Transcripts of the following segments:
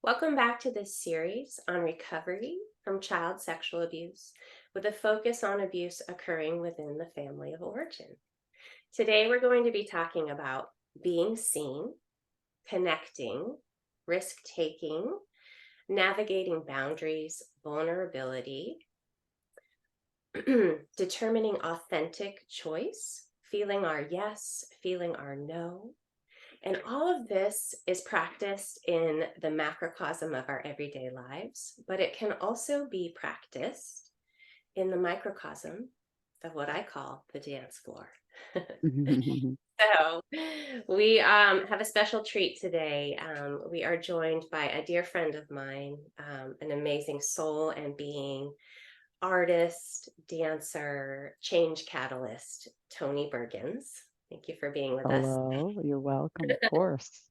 Welcome back to this series on recovery from child sexual abuse with a focus on abuse occurring within the family of origin. Today, we're going to be talking about being seen, connecting, risk taking, navigating boundaries, vulnerability, determining authentic choice, feeling our yes, feeling our no, and all of this is practiced in the macrocosm of our everyday lives, but it can also be practiced in the microcosm of what I call the dance floor. So, we have a special treat today. We are joined by a dear friend of mine, an amazing soul and being, artist, dancer, change catalyst, Toni Bergins. Thank you for being with us. Hello, you're welcome, of course.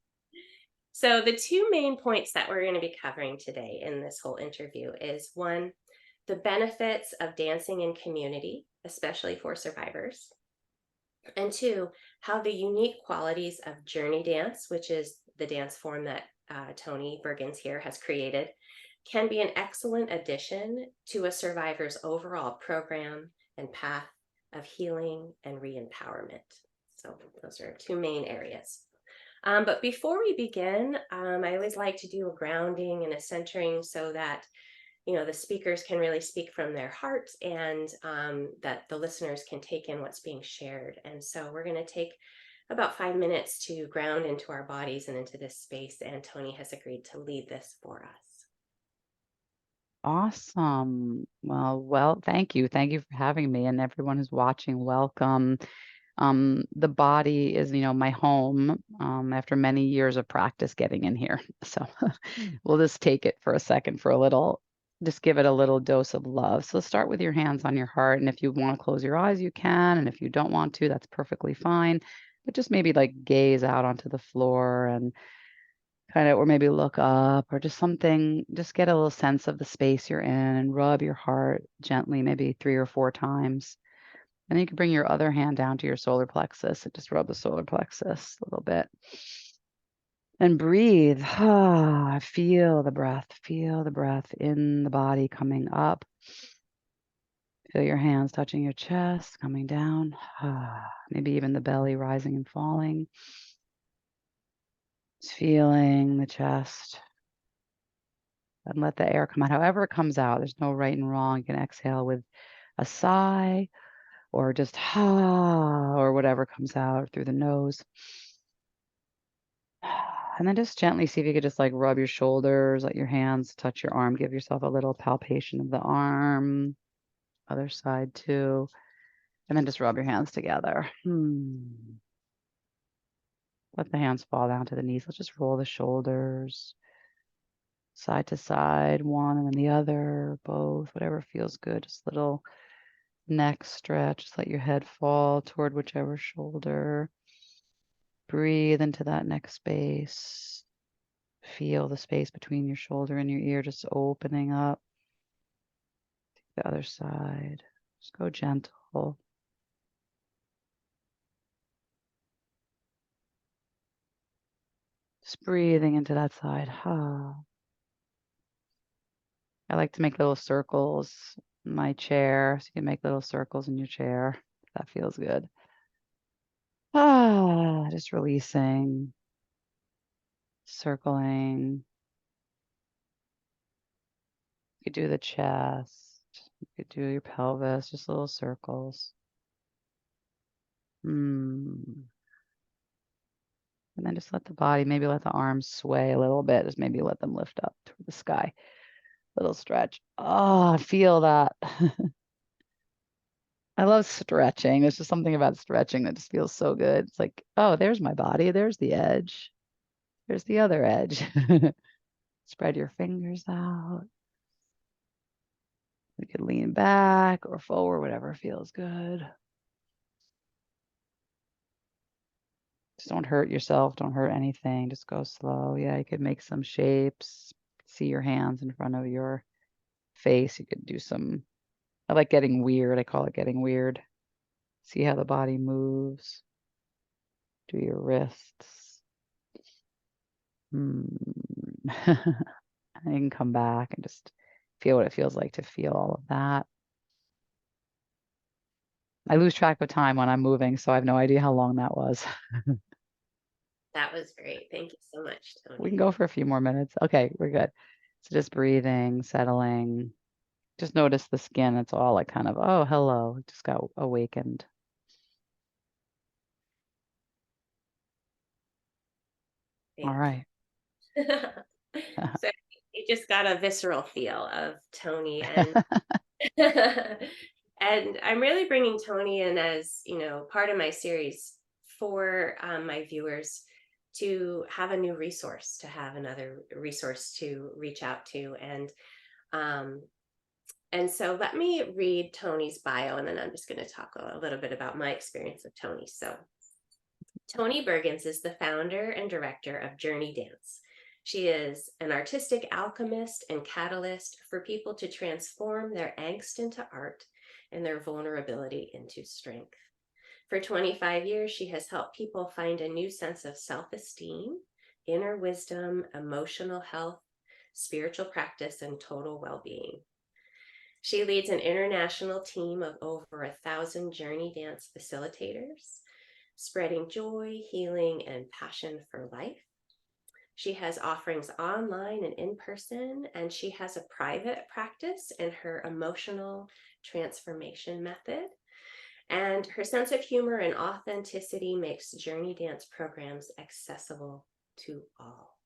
So, the two main points that we're going to be covering today in this whole interview is one, the benefits of dancing in community, especially for survivors, and two, how the unique qualities of journey dance, which is the dance form that Toni Bergins here has created, can be an excellent addition to a survivor's overall program and path of healing and re empowerment. So, those are two main areas. But before we begin, I always like to do a grounding and a centering so that the speakers can really speak from their hearts and that the listeners can take in what's being shared. And so we're going to take about 5 minutes to ground into our bodies and into this space. And Toni has agreed to lead this for us. Awesome. Well, thank you. Thank you for having me and everyone who's watching. Welcome. The body is, my home, after many years of practice getting in here. So we'll just take it for a second for a little, just give it a little dose of love. So start with your hands on your heart. And if you want to close your eyes, you can. And if you don't want to, that's perfectly fine. But just maybe like gaze out onto the floor and kind of, or maybe look up or just something, just get a little sense of the space you're in and rub your heart gently, maybe 3 or 4 times. And then you can bring your other hand down to your solar plexus and just rub the solar plexus a little bit. And breathe. Feel the breath in the body coming up. Feel your hands touching your chest, coming down. Maybe even the belly rising and falling. Just feeling the chest and let the air come out however it comes out. There's no right and wrong. You can exhale with a sigh or just or whatever comes out through the nose. And then just gently see if you could just like rub your shoulders, let your hands touch your arm, give yourself a little palpation of the arm, other side too. And then just rub your hands together. Let the hands fall down to the knees. Let's just roll the shoulders side to side, one and then the other, both, whatever feels good. Just little neck stretch. Just let your head fall toward whichever shoulder. Breathe into that neck space. Feel the space between your shoulder and your ear just opening up. The other side. Just go gentle. Just breathing into that side. I like to make little circles in my chair. So you can make little circles in your chair. That feels good. Just releasing, circling. You could do the chest. You could do your pelvis, just little circles. And then just let the body, maybe let the arms sway a little bit. Just maybe let them lift up toward the sky. Little stretch. Oh, feel that. I love stretching. There's just something about stretching that just feels so good. It's like, oh, there's my body. There's the edge. There's the other edge. Spread your fingers out. You could lean back or forward, whatever feels good. Just don't hurt yourself. Don't hurt anything. Just go slow. Yeah, you could make some shapes. See your hands in front of your face. You could do some, I like getting weird. I call it getting weird. See how the body moves. Do your wrists. Hmm. And you can come back and just feel what it feels like to feel all of that. I lose track of time when I'm moving, so I have no idea how long that was. That was great. Thank you so much, We can Toni. go for a few more minutes. Okay, we're good. So just breathing, settling. Just notice the skin. It's all like kind of, oh, hello. It just got awakened. All Thank right. you. So you just got a visceral feel of Toni, and and I'm really bringing Toni in as, part of my series for my viewers to have a new resource, to have another resource to reach out to. Um, and so let me read Toni's bio, and then I'm just going to talk a little bit about my experience with Toni. So Toni Bergins is the founder and director of Journeydance. She is an artistic alchemist and catalyst for people to transform their angst into art and their vulnerability into strength. For 25 years, she has helped people find a new sense of self esteem, inner wisdom, emotional health, spiritual practice, and total well being. She leads an international team of over 1,000 Journeydance facilitators, spreading joy, healing, and passion for life. She has offerings online and in person, and she has a private practice in her emotional transformation method. And her sense of humor and authenticity makes Journeydance programs accessible to all.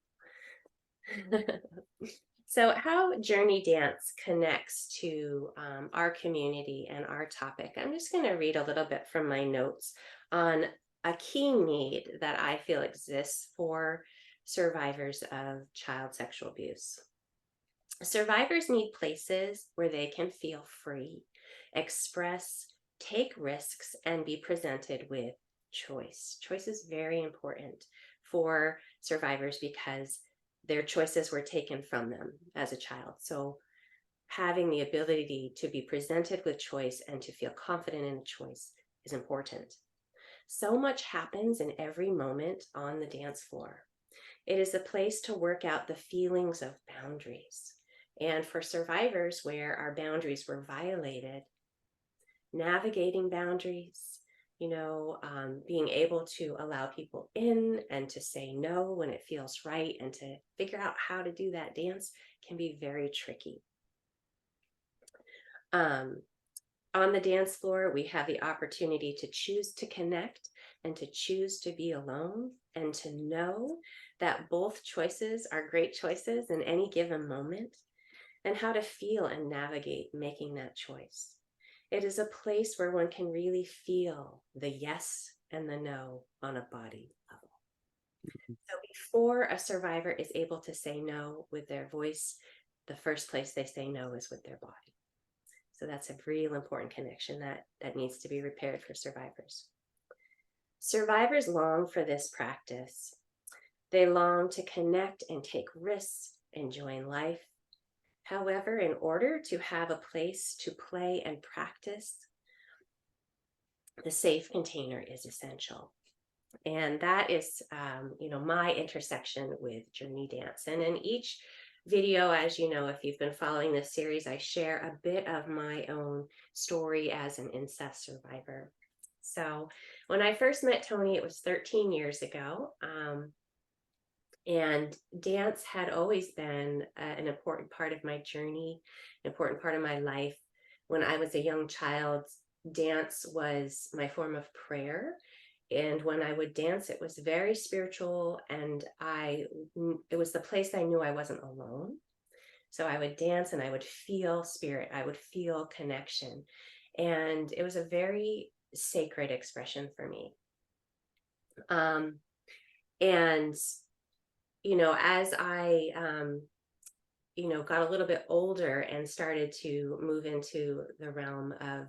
So, how Journeydance connects to our community and our topic, I'm just going to read a little bit from my notes on a key need that I feel exists for survivors of child sexual abuse. Survivors need places where they can feel free, express, take risks, and be presented with choice. Choice is very important for survivors because their choices were taken from them as a child. So having the ability to be presented with choice and to feel confident in a choice is important. So much happens in every moment on the dance floor. It is a place to work out the feelings of boundaries. And for survivors where our boundaries were violated, navigating boundaries, being able to allow people in and to say no when it feels right and to figure out how to do that dance can be very tricky. Um, on the dance floor, we have the opportunity to choose to connect and to choose to be alone and to know that both choices are great choices in any given moment and how to feel and navigate making that choice. It is a place where one can really feel the yes and the no on a body level. So before a survivor is able to say no with their voice, the first place they say no is with their body. So that's a real important connection that needs to be repaired for survivors. Survivors long for this practice. They long to connect and take risks, enjoying life. However, in order to have a place to play and practice, the safe container is essential. And that is, my intersection with Journeydance. And in each video, as you know, if you've been following this series, I share a bit of my own story as an incest survivor. So when I first met Toni, it was 13 years ago. And dance had always been an important part of my journey, an important part of my life. When I was a young child, dance was my form of prayer. And when I would dance, it was very spiritual, and it was the place I knew I wasn't alone. So I would dance and I would feel spirit, I would feel connection. And it was a very sacred expression for me. And as I got a little bit older and started to move into the realm of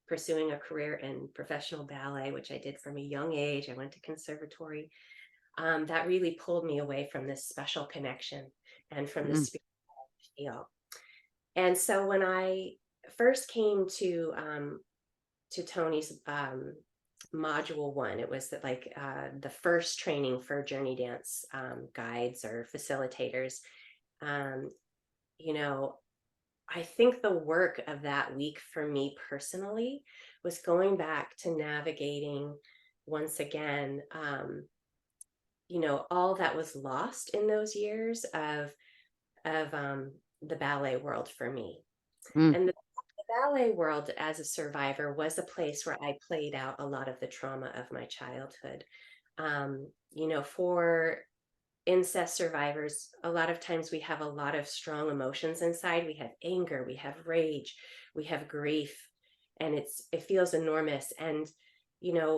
pursuing a career in professional ballet, which I did from a young age. I went to conservatory. That really pulled me away from this special connection and from the Mm, spiritual feel. And so when I first came to Toni's module one, it was like the first training for Journeydance guides or facilitators. Um, you know, I think the work of that week for me personally was going back to navigating once again, all that was lost in those years of the ballet world for me. Mm, And the ballet world as a survivor was a place where I played out a lot of the trauma of my childhood. For incest survivors, a lot of times we have a lot of strong emotions inside. We have anger, we have rage, we have grief, and it feels enormous. And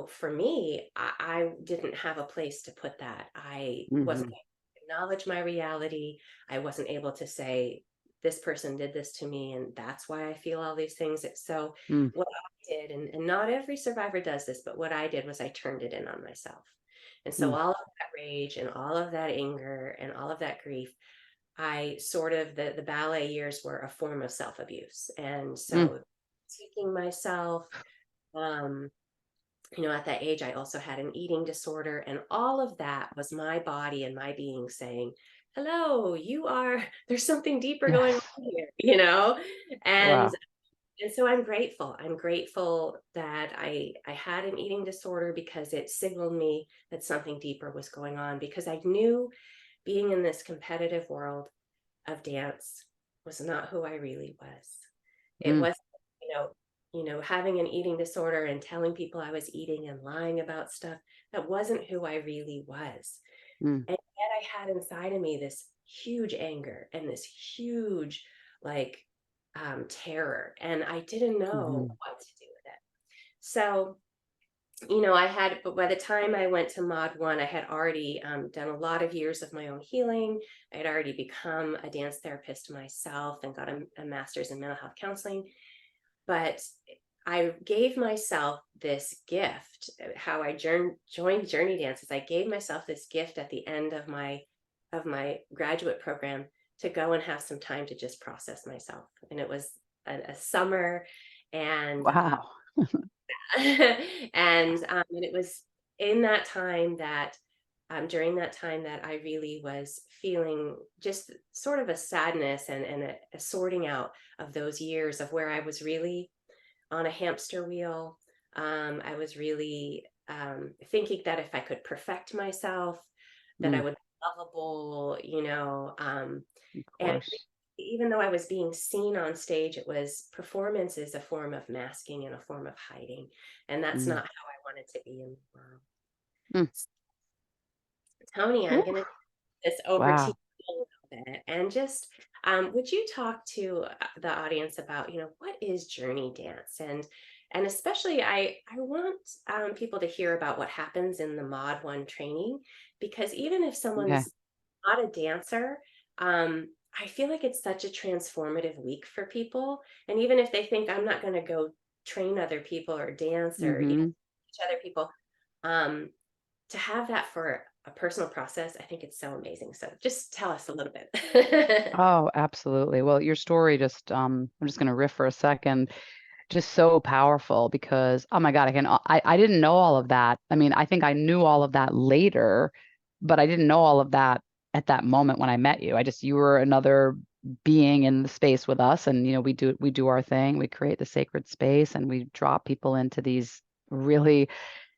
for me, I didn't have a place to put that. I wasn't mhm, able to acknowledge my reality. I wasn't able to say, this person did this to me, and that's why I feel all these things. So mm, what I did, and not every survivor does this, but what I did was I turned it in on myself. And so mm, all of that rage and all of that anger and all of that grief, I sort of the ballet years were a form of self-abuse. And mm, so seeking myself, um, at that age, I also had an eating disorder, and all of that was my body and my being saying, hello, there's something deeper going yes. on here. And Wow. and so I'm grateful. I'm grateful that I had an eating disorder because it signaled me that something deeper was going on, because I knew being in this competitive world of dance was not who I really was. It Mm, was, having an eating disorder and telling people I was eating and lying about stuff. That wasn't who I really was. mm, And yet I had inside of me this huge anger and this huge, like, terror. And I didn't know mhm, what to do with it. So, but by the time I went to Mod One, I had already done a lot of years of my own healing. I had already become a dance therapist myself and got a master's in mental health counseling. But I gave myself this gift. How I joined Journeydance is I gave myself this gift at the end of my graduate program to go and have some time to just process myself. And it was a summer, and wow. and it was in that time that during that time that I really was feeling just sort of a sadness and a sorting out of those years of where I was really on a hamster wheel. I was really thinking that if I could perfect myself, that I Mm, would be lovable, of and course. even though I was being seen on stage, it was performance is a form of masking and a form of hiding. And that's not Mm, how I wanted to be in the world. mm. Toni, I'm Ooh, going to this over to wow. you a little bit. And just would you talk to the audience about, what is journey dance? And especially I want people to hear about what happens in the Mod One training, because even if Okay. someone's not a dancer, I feel like it's such a transformative week for people. And even if they think I'm not going to go train other people or dance or Mhm. teach other people, um, to have that for a personal process, I think it's so amazing. So just tell us a little bit. Oh, absolutely. Well, your story just I'm just going to riff for a second. Just so powerful because oh my God, I didn't know all of that. I mean, I think I knew all of that later, but I didn't know all of that at that moment when I met you. You were another being in the space with us, and we do our thing. We create the sacred space and we drop people into these really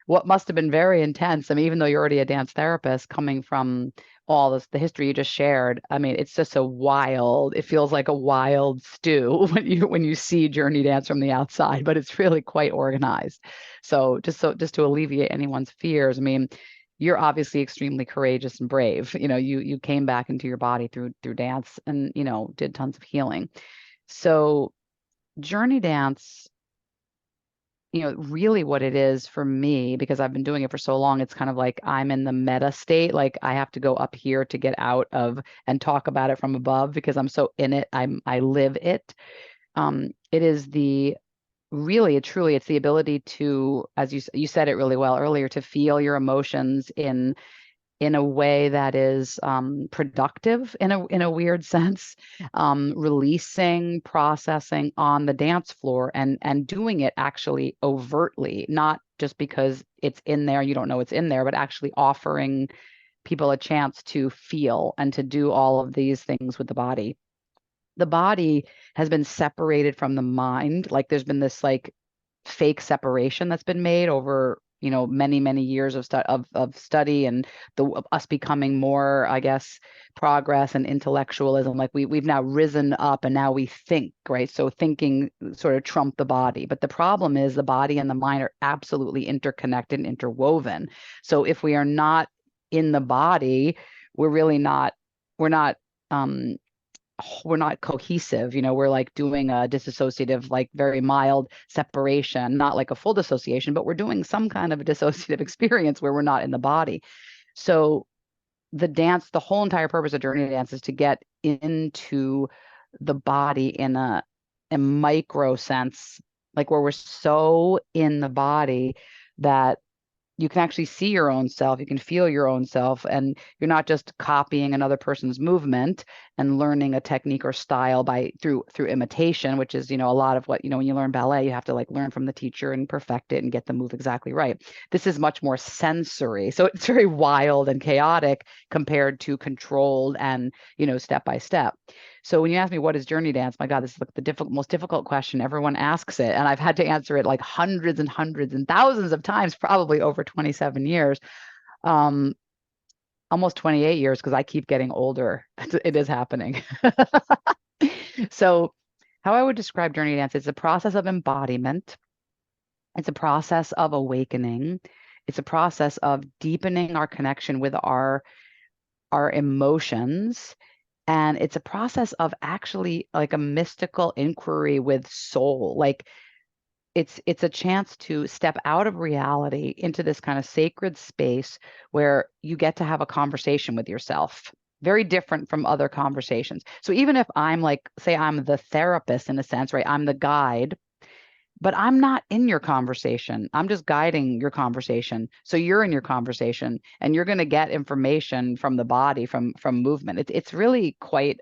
what must have been very intense. I mean, even though you're already a dance therapist, coming from all this, the history you just shared, I mean, it's just a wild, it feels like a wild stew when you see Journey Dance from the outside, but it's really quite organized. So just to alleviate anyone's fears, I mean, you're obviously extremely courageous and brave. You came back into your body through dance and, did tons of healing. So Journey Dance, really what it is for me, because I've been doing it for so long, it's kind of like I'm in the meta state. Like I have to go up here to get out of and talk about it from above because I'm so in it. I live it. It is the really, truly, it's the ability to, as you said it really well earlier, to feel your emotions in a way that is productive in a weird sense, releasing, processing on the dance floor and doing it actually overtly, not just because it's in there, you don't know it's in there, but actually offering people a chance to feel and to do all of these things with the body. The body has been separated from the mind. Like there's been this like fake separation that's been made over, many, many years of study, and us becoming more, I guess, progress and intellectualism. Like we've now risen up and now we think, right? So thinking sort of trumped the body. But the problem is the body and the mind are absolutely interconnected and interwoven. So if we are not in the body, we're really not, we're not um we're not cohesive. We're like doing a disassociative, like very mild separation, not like a full dissociation, but we're doing some kind of a dissociative experience where we're not in the body. So the whole entire purpose of journey dance is to get into the body in a micro sense, like where we're so in the body that you can actually see your own self, you can feel your own self, and you're not just copying another person's movement and learning a technique or style through imitation, which is, a lot of what, when you learn ballet, you have to like learn from the teacher and perfect it and get the move exactly right. This is much more sensory. So it's very wild and chaotic compared to controlled and, step by step. So when you ask me what is journey dance, my God, this is like the most difficult question. Everyone asks it, and I've had to answer it like hundreds and hundreds and thousands of times, probably over 27 years, um, almost 28 years, because I keep getting older. It is happening. So, how I would describe journey dance is a process of embodiment. It's a process of awakening. It's a process of deepening our connection with our emotions, and it's a process of actually like a mystical inquiry with soul. Like it's a chance to step out of reality into this kind of sacred space where you get to have a conversation with yourself, very different from other conversations. So even if I'm like, say I'm the therapist in a sense, right? I'm the guide, but I'm not in your conversation. I'm just guiding your conversation. So you're in your conversation and you're going to get information from the body, from movement. It's really quite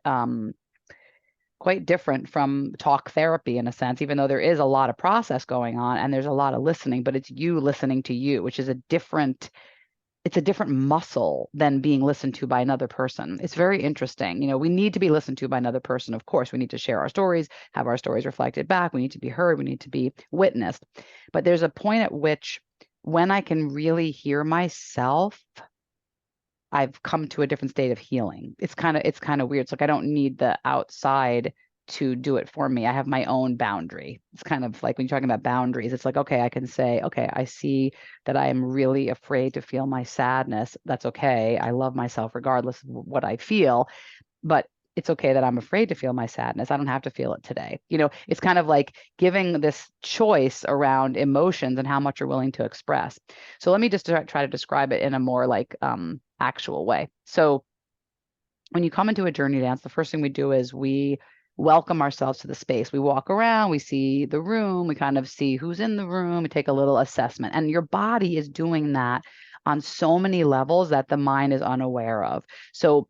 different from talk therapy in a sense, even though there is a lot of process going on and there's a lot of listening, but it's you listening to you, which is it's a different muscle than being listened to by another person. It's very interesting. We need to be listened to by another person. Of course, we need to share our stories, have our stories reflected back. We need to be heard. We need to be witnessed. But there's a point at which when I can really hear myself, I've come to a different state of healing. It's kind of weird. It's like I don't need the outside to do it for me. I have my own boundary. It's kind of like when you're talking about boundaries, it's like, okay, I can say, okay, I see that I am really afraid to feel my sadness. That's okay. I love myself regardless of what I feel, but it's okay that I'm afraid to feel my sadness. I don't have to feel it today. It's kind of like giving this choice around emotions and how much you're willing to express. So let me just try to describe it in a more like actual way. So when you come into a journey dance, the first thing we do is we welcome ourselves to the space. We walk around, we see the room, we kind of see who's in the room, we take a little assessment. And your body is doing that on so many levels that the mind is unaware of. So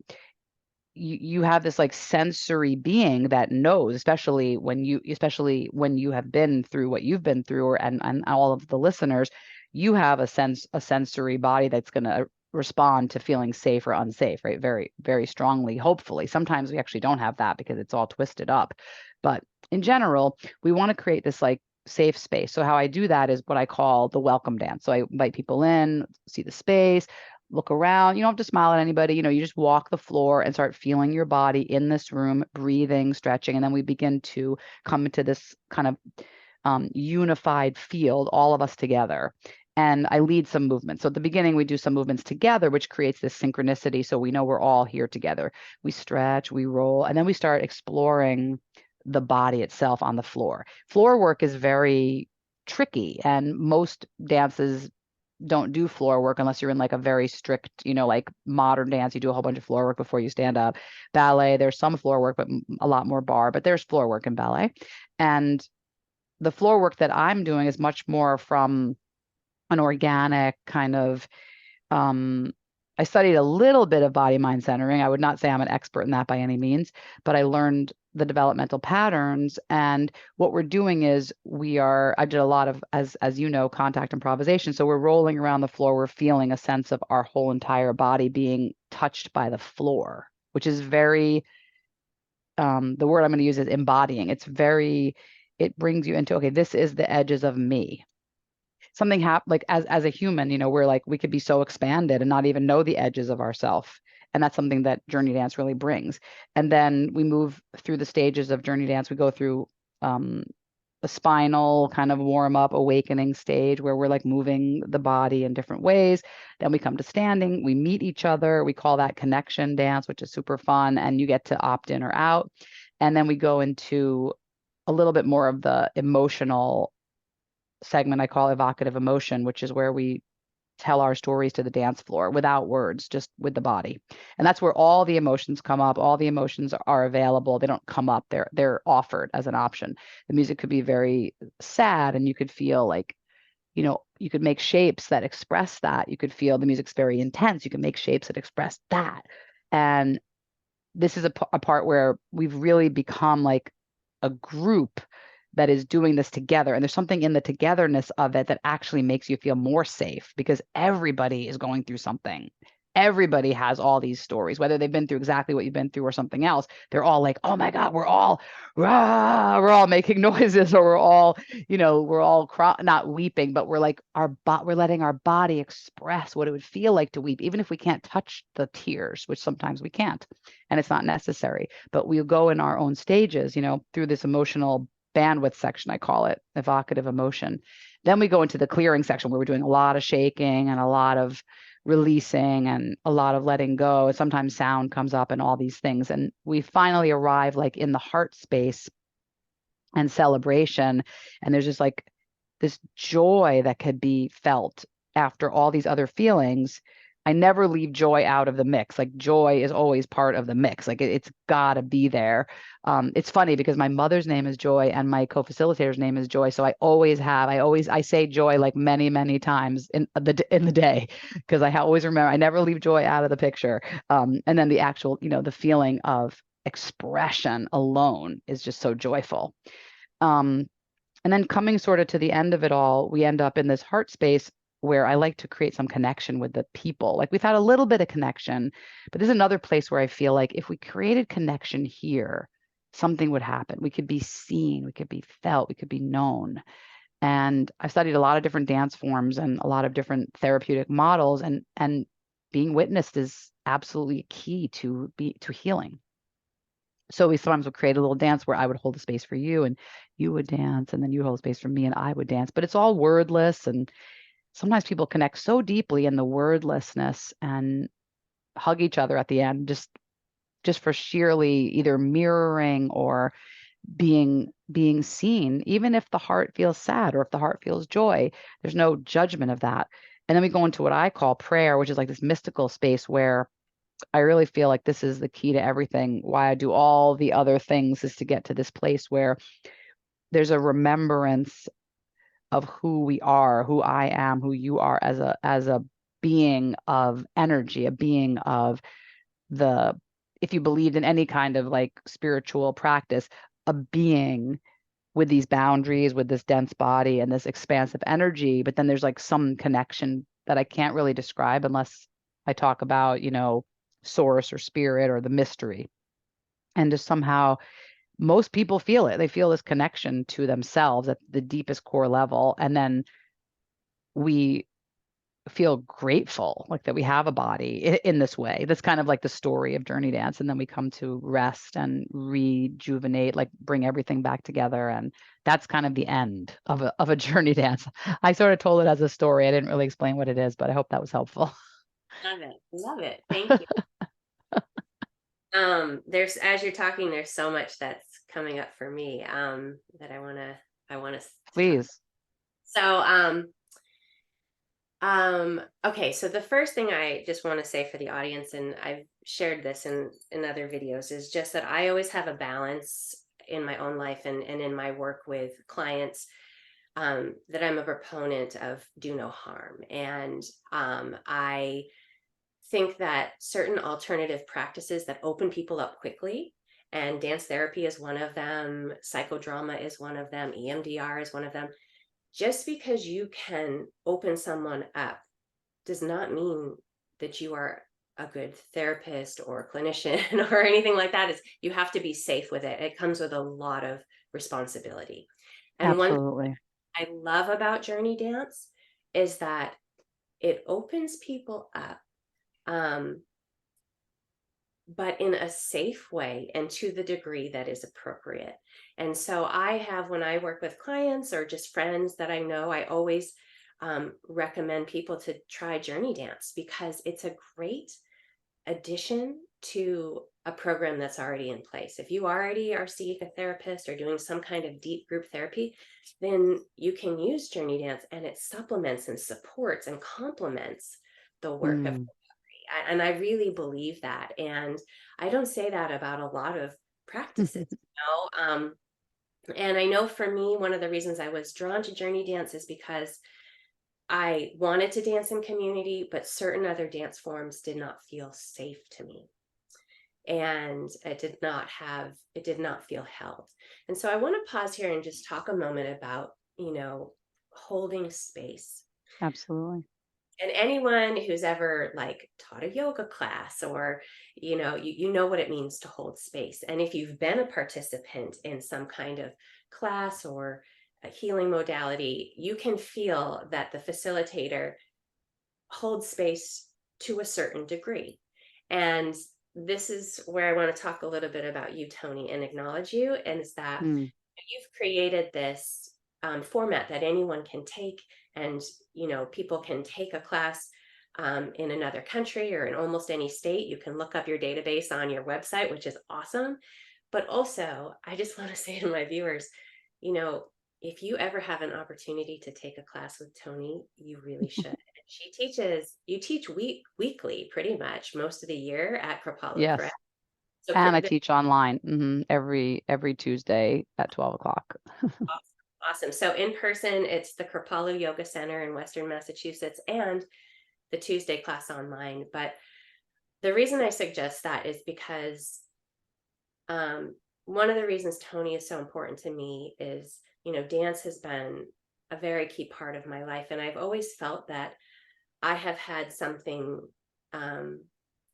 you have this like sensory being that knows, especially when you have been through what you've been through, and all of the listeners, you have a sensory body that's going to respond to feeling safe or unsafe, right? Very, very strongly, hopefully. Sometimes we actually don't have that because it's all twisted up. But in general, we want to create this like safe space. So how I do that is what I call the welcome dance. So I invite people in, see the space, look around. You don't have to smile at anybody. You just walk the floor and start feeling your body in this room, breathing, stretching. And then we begin to come into this kind of unified field, all of us together. And I lead some movements. So at the beginning, we do some movements together, which creates this synchronicity. So we know we're all here together. We stretch, we roll, and then we start exploring the body itself on the floor. Floor work is very tricky, and most dances don't do floor work unless you're in like a very strict, like modern dance. You do a whole bunch of floor work before you stand up. Ballet, there's some floor work, but a lot more bar, but there's floor work in ballet. And the floor work that I'm doing is much more from an organic kind of, I studied a little bit of body mind centering. I would not say I'm an expert in that by any means, but I learned the developmental patterns. And what we're doing is I did a lot of, as you know, contact improvisation. So we're rolling around the floor. We're feeling a sense of our whole entire body being touched by the floor, which is very, the word I'm going to use is embodying. It brings you into, okay, this is the edges of me. Something like as a human, we're like, we could be so expanded and not even know the edges of ourself. And that's something that Journey Dance really brings. And then we move through the stages of Journey Dance. We go through um, a spinal kind of warm up awakening stage where we're like moving the body in different ways. Then we come to standing, we meet each other. We call that connection dance, which is super fun. And you get to opt in or out. And then we go into a little bit more of the emotional segment I call evocative emotion, which is where we tell our stories to the dance floor without words, just with the body. And that's where all the emotions come up. All the emotions are available. They don't come up. They're offered as an option. The music could be very sad and you could feel like, you could make shapes that express that. You could feel the music's very intense. You can make shapes that express that. And this is a part where we've really become like a group that is doing this together. And there's something in the togetherness of it that actually makes you feel more safe because everybody is going through something. Everybody has all these stories, whether they've been through exactly what you've been through or something else. They're all like, oh my God, we're all rah, we're all making noises, or we're all not weeping, but we're like we're letting our body express what it would feel like to weep, even if we can't touch the tears, which sometimes we can't, and it's not necessary. But we'll go in our own stages, through this emotional bandwidth section, I call it evocative emotion. Then we go into the clearing section where we're doing a lot of shaking and a lot of releasing and a lot of letting go. And sometimes sound comes up and all these things. And we finally arrive like in the heart space and celebration. And there's just like this joy that could be felt after all these other feelings. I never leave joy out of the mix. Like joy is always part of the mix. Like it's got to be there. It's funny because my mother's name is Joy and my co-facilitator's name is Joy. So I say joy like many, many times in the day because I always remember. I never leave joy out of the picture. And then the actual, the feeling of expression alone is just so joyful. Um, and then coming sort of to the end of it all, we end up in this heart space where I like to create some connection with the people. Like we've had a little bit of connection, but there's another place where I feel like if we created connection here, something would happen. We could be seen, we could be felt, we could be known. And I've studied a lot of different dance forms and a lot of different therapeutic models, and being witnessed is absolutely key to healing. So we sometimes would create a little dance where I would hold the space for you and you would dance, and then you hold space for me and I would dance. But it's all wordless. And sometimes people connect so deeply in the wordlessness and hug each other at the end, just for sheerly either mirroring or being seen, even if the heart feels sad or if the heart feels joy. There's no judgment of that. And then we go into what I call prayer, which is like this mystical space where I really feel like this is the key to everything. Why I do all the other things is to get to this place where there's a remembrance of who we are, who I am, who you are as a being of energy, a being of the, if you believed in any kind of like spiritual practice, a being with these boundaries, with this dense body and this expansive energy. But then there's like some connection that I can't really describe unless I talk about, source or spirit or the mystery. And just somehow most people feel it. They feel this connection to themselves at the deepest core level. And then we feel grateful like that we have a body in this way. That's kind of like the story of Journey Dance. And then we come to rest and rejuvenate, like bring everything back together. And that's kind of the end of a Journey Dance. I sort of told it as a story. I didn't really explain what it is, but I hope that was helpful. Love it. Love it. Thank you. There's, as you're talking, there's so much that's coming up for me that I want to talk. Please. So okay, so the first thing I just want to say for the audience, and I've shared this in other videos, is just that I always have a balance in my own life and in my work with clients, that I'm a proponent of do no harm. And I think that certain alternative practices that open people up quickly And dance therapy is one of them, psychodrama is one of them, EMDR is one of them. Just because you can open someone up does not mean that you are a good therapist or clinician or anything like that. Is you have to be safe with it. It comes with a lot of responsibility. And one thing Absolutely. I love about Journey Dance is that it opens people up, um, but in a safe way and to the degree that is appropriate. And so I have, when I work with clients or just friends that I know, I always recommend people to try Journey Dance because it's a great addition to a program that's already in place. If you already are seeing a therapist or doing some kind of deep group therapy, then you can use Journey Dance and it supplements and supports and complements the work of, Mm. and I really believe that. And I don't say that about a lot of practices, you know. And I know for me, one of the reasons I was drawn to Journey Dance is because I wanted to dance in community, but certain other dance forms did not feel safe to me. And it did not feel held. And so I want to pause here and just talk a moment about, holding space. Absolutely. And anyone who's ever like taught a yoga class or, you know what it means to hold space. And if you've been a participant in some kind of class or a healing modality, you can feel that the facilitator hold space to a certain degree. And this is where I want to talk a little bit about you, Toni, and acknowledge you. And is that Mm. you've created this format that anyone can take, and people can take a class in another country or in almost any state. You can look up your database on your website, which is awesome. But also, I just want to say to my viewers, you know, if you ever have an opportunity to take a class with Toni, you really should. You teach weekly, pretty much most of the year at Kripalu, correct? Yes. So And I teach online every Tuesday at 12 o'clock. awesome. Awesome. So in person, it's the Kripalu Yoga Center in Western Massachusetts and the Tuesday class online. But the reason I suggest that is because um, one of the reasons Toni is so important to me is, dance has been a very key part of my life. And I've always felt that I have had something um,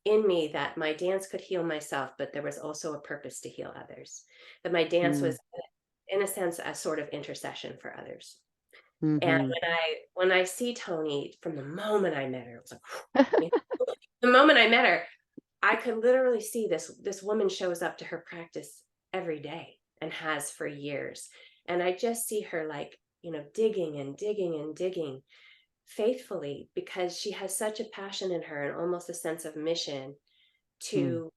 in me that my dance could heal myself, but there was also a purpose to heal others. That my dance Mm. was, in a sense, a sort of intercession for others. And Mhm. when I see Toni, from the moment I met her, it was like, the moment I met her, I could literally see this woman shows up to her practice every day and has for years. And I just see her like, digging and digging and digging faithfully because she has such a passion in her and almost a sense of mission Mm. to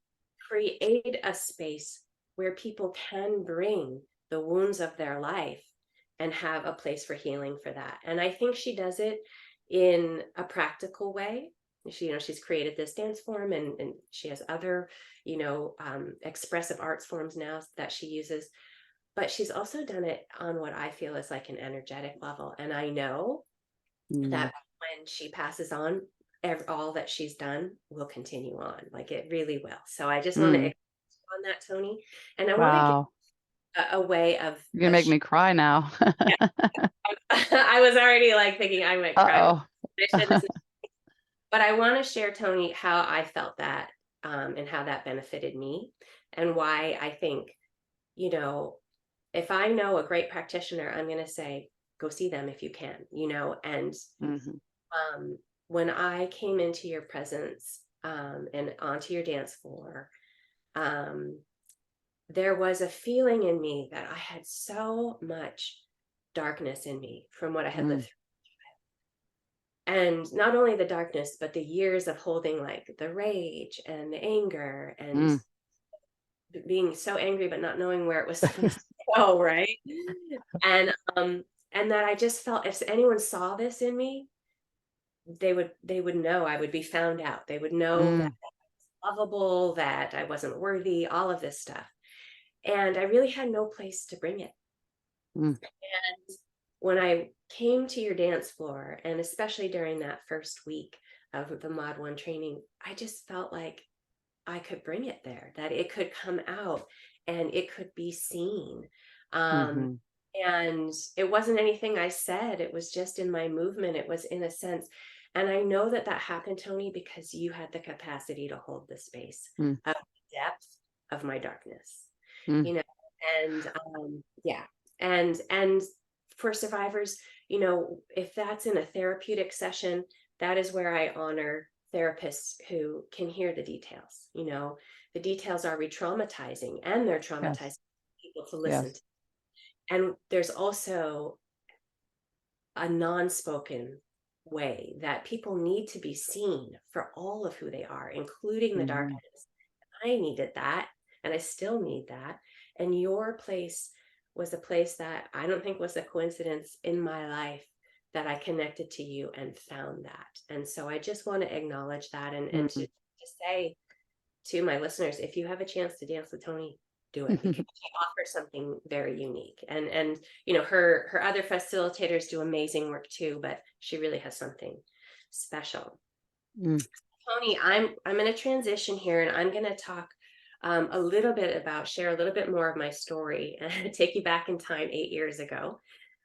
create a space where people can bring the wounds of their life and have a place for healing for that. And I think she does it in a practical way. She's created this dance form, and she has other, expressive arts forms now that she uses. But she's also done it on what I feel is like an energetic level. And I know Mm. that when she passes on, all that she's done will continue on. Like it really will. So I just want to Mm. on that, Toni, and I want to give Wow. a way of You're gonna make me cry now. yeah. I was already like thinking I might cry, but Uh-oh. I said this, but I want to share, Toni, how I felt that, and how that benefited me, and why I think, you know, if I know a great practitioner, I'm going to say, go see them if you can, and Mhm. um, when I came into your presence and onto your dance floor, um, there was a feeling in me that I had so much darkness in me from what I had lived Mm. through. And not only the darkness, but the years of holding like the rage and the anger and Mm. being so angry, but not knowing where it was supposed to go, right? And and that I just felt if anyone saw this in me, they would know I would be found out. They would know that Mm. lovable, that I wasn't worthy, all of this stuff. And I really had no place to bring it. Mm. And when I came to your dance floor, and especially during that first week of the Mod 1 training, I just felt like I could bring it there, that it could come out and it could be seen. Um, Mhm. and it wasn't anything I said, it was just in my movement, it was in a sense. And I know that that happened, Tony, because you had the capacity to hold the space Mm, of the depth of my darkness, mm. you know, and yeah. And for survivors, if that's in a therapeutic session, that is where I honor therapists who can hear the details. The details are re-traumatizing, and they're Yes, traumatizing people to listen yes. to. And there's also a non-spoken way that people need to be seen for all of who they are, including the dark Mhm. edges. I needed that, and I still need that. And your place was a place that I don't think was a coincidence in my life, that I connected to you and found that. And so I just want to acknowledge that, and to Mm. say to my listeners, if you have a chance to dance with Toni, do it, because she offers something very unique. And her other facilitators do amazing work too, but she really has something special. Mm. Toni, I'm going to transition here, and I'm going to talk a little bit about, share a little bit more of my story, and take you back in time 8 years ago.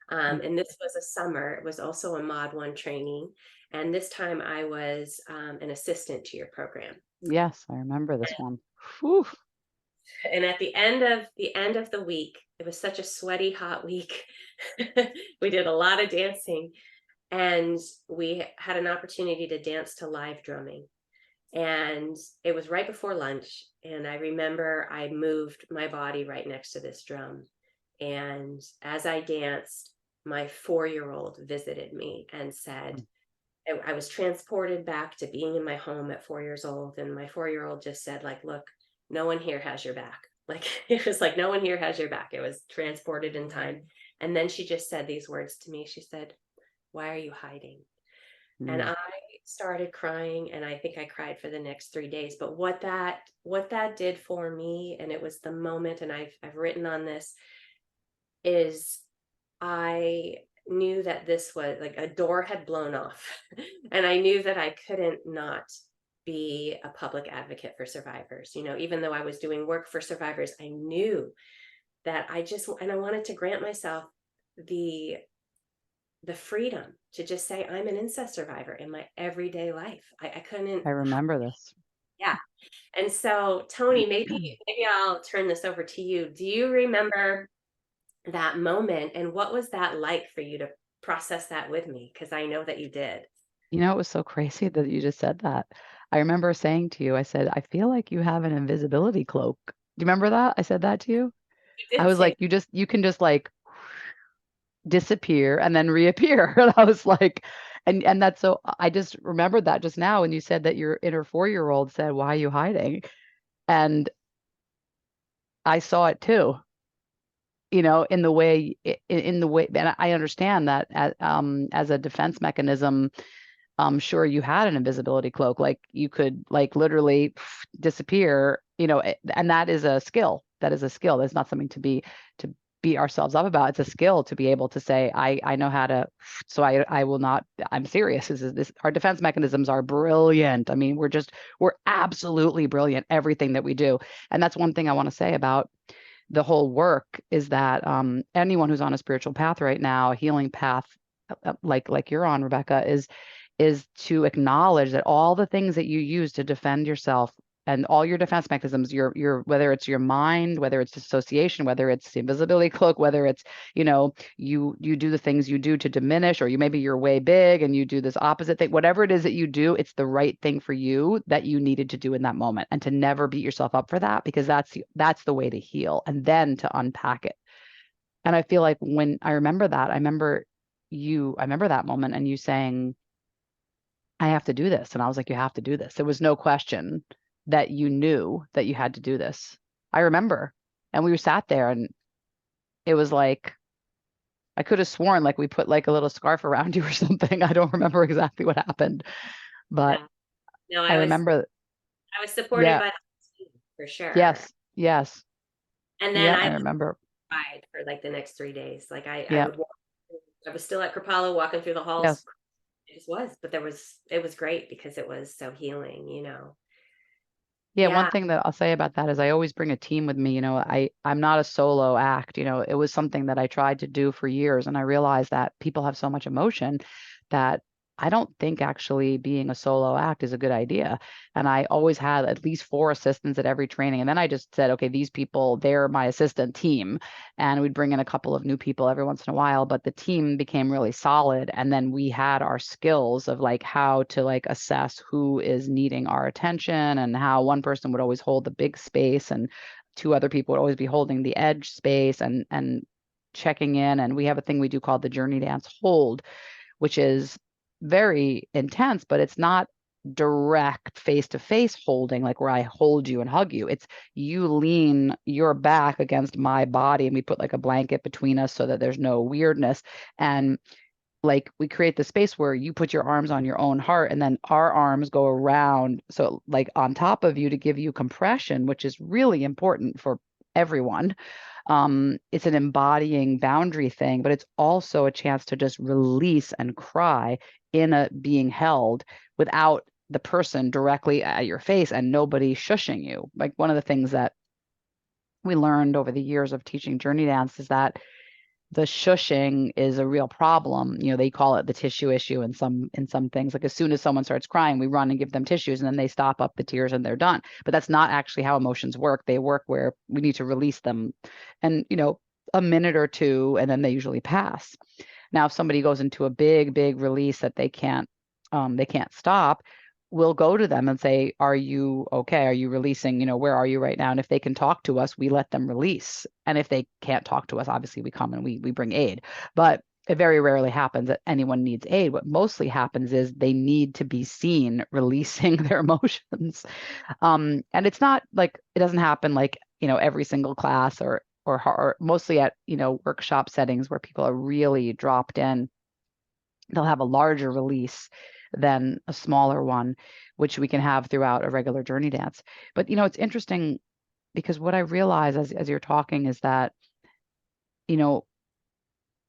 Mm. And this was a summer. It was also a Mod 1 training. And this time I was an assistant to your program. Yes, I remember this one. Whew. And at the end of the week, it was such a sweaty, hot week. We did a lot of dancing, and we had an opportunity to dance to live drumming. And it was right before lunch, and I remember I moved my body right next to this drum. And as I danced, my 4-year-old visited me and said, I was transported back to being in my home at 4 years old. And my 4-year-old just said, like, look, no one here has your back. Like, it was like, no one here has your back. It was transported in time. And then she just said these words to me. She said, why are you hiding? And Mm. I started crying, and I think I cried for the next 3 days. But what that did for me, and it was the moment, and I've written on this, is I knew that this was like a door had blown off, and I knew that I couldn't not be a public advocate for survivors. Even though I was doing work for survivors, I knew that I wanted to grant myself the the freedom to just say I'm an incest survivor in my everyday life. I couldn't. I remember this. Yeah. And so, Toni, maybe I'll turn this over to you. Do you remember that moment, and what was that like for you to process that with me? Because I know that you did. It was so crazy that you just said that. I remember saying to you, I said, "I feel like you have an invisibility cloak." Do you remember that? I said that to you? You I did was say like, you can just like disappear and then reappear." And I was like, and that's so I just remembered that just now when you said that your inner 4-year-old said, "Why are you hiding?" And I saw it too, in the way in the way, and I understand that as a defense mechanism. Sure, you had an invisibility cloak, like you could like literally disappear, and that is a skill. That is a skill. That's not something to beat ourselves up about. It's a skill to be able to say, I know how to, so I will not, I'm serious. This our defense mechanisms are brilliant. I mean, we're absolutely brilliant, everything that we do. And that's one thing I want to say about the whole work is that anyone who's on a spiritual path right now, a healing path, like you're on, Rebecca, is to acknowledge that all the things that you use to defend yourself and all your defense mechanisms, your whether it's your mind, whether it's dissociation, whether it's the invisibility cloak, whether it's you do the things you do to diminish, or maybe you're way big and you do this opposite thing, whatever it is that you do, it's the right thing for you that you needed to do in that moment, and to never beat yourself up for that, because that's the way to heal, and then to unpack it. And I feel like when I remember that, I remember that moment and you saying, I have to do this. And I was like, you have to do this. There was no question that you knew that you had to do this. I remember. And we sat there and it was like, I could have sworn like we put like a little scarf around you or something. I don't remember exactly what happened, but Yeah. No, I remember. I was supported Yeah. by the team, for sure. Yes. Yes. And then Yeah. I I was remember. cried for like the next 3 days. Like I Yeah. would walk. I was still at Kripalu, walking through the halls. Yes. It just was, but it was great because it was so healing. Yeah, one Yeah. thing that I'll say about that is I always bring a team with me. I'm not a solo act. It was something that I tried to do for years, and I realized that people have so much emotion that I don't think actually being a solo act is a good idea. And I always had at least four assistants at every training. And then I just said, okay, these people, they're my assistant team. And we'd bring in a couple of new people every once in a while, but the team became really solid. And then we had our skills of like how to like assess who is needing our attention, and how one person would always hold the big space and two other people would always be holding the edge space, and checking in. And we have a thing we do called the Journeydance hold, which is very intense, but it's not direct face to face holding, like where I hold you and hug you. It's you lean your back against my body and we put like a blanket between us so that there's no weirdness. And like we create the space where you put your arms on your own heart and then our arms go around, so like on top of you, to give you compression, which is really important for everyone. It's an embodying boundary thing, but it's also a chance to just release and cry in a being held without the person directly at your face and nobody shushing you. Like one of the things that we learned over the years of teaching journey dance is that the shushing is a real problem. They call it the tissue issue in some things. Like as soon as someone starts crying, we run and give them tissues and then they stop up the tears and they're done. But that's not actually how emotions work. They work where we need to release them and, a minute or two, and then they usually pass. Now, if somebody goes into a big, big release that they can't stop, we'll go to them and say, "Are you okay? Are you releasing? Where are you right now?" And if they can talk to us, we let them release. And if they can't talk to us, obviously we come and we bring aid. But it very rarely happens that anyone needs aid. What mostly happens is they need to be seen releasing their emotions. And it's not like it doesn't happen like, every single class, or mostly at, workshop settings where people are really dropped in. They'll have a larger release than a smaller one, which we can have throughout a regular journey dance. But it's interesting because what I realize as you're talking is that, you know,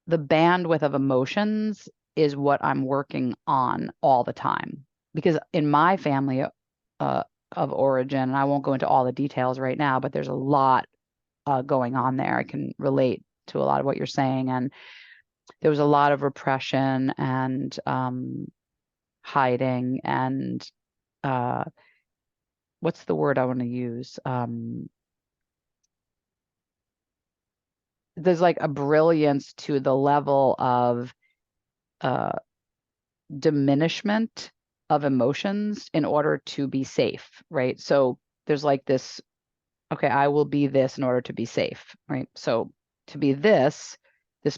the bandwidth of emotions is what I'm working on all the time. Because in my family uh, of origin, and I won't go into all the details right now, but there's a lot going on there. I can relate to a lot of what you're saying. And there was a lot of repression and hiding and uh, what's the word I want to use? There's like a brilliance to the level of uh, diminishment of emotions in order to be safe, right? So there's like this, okay, I will be this in order to be safe, right? So to be this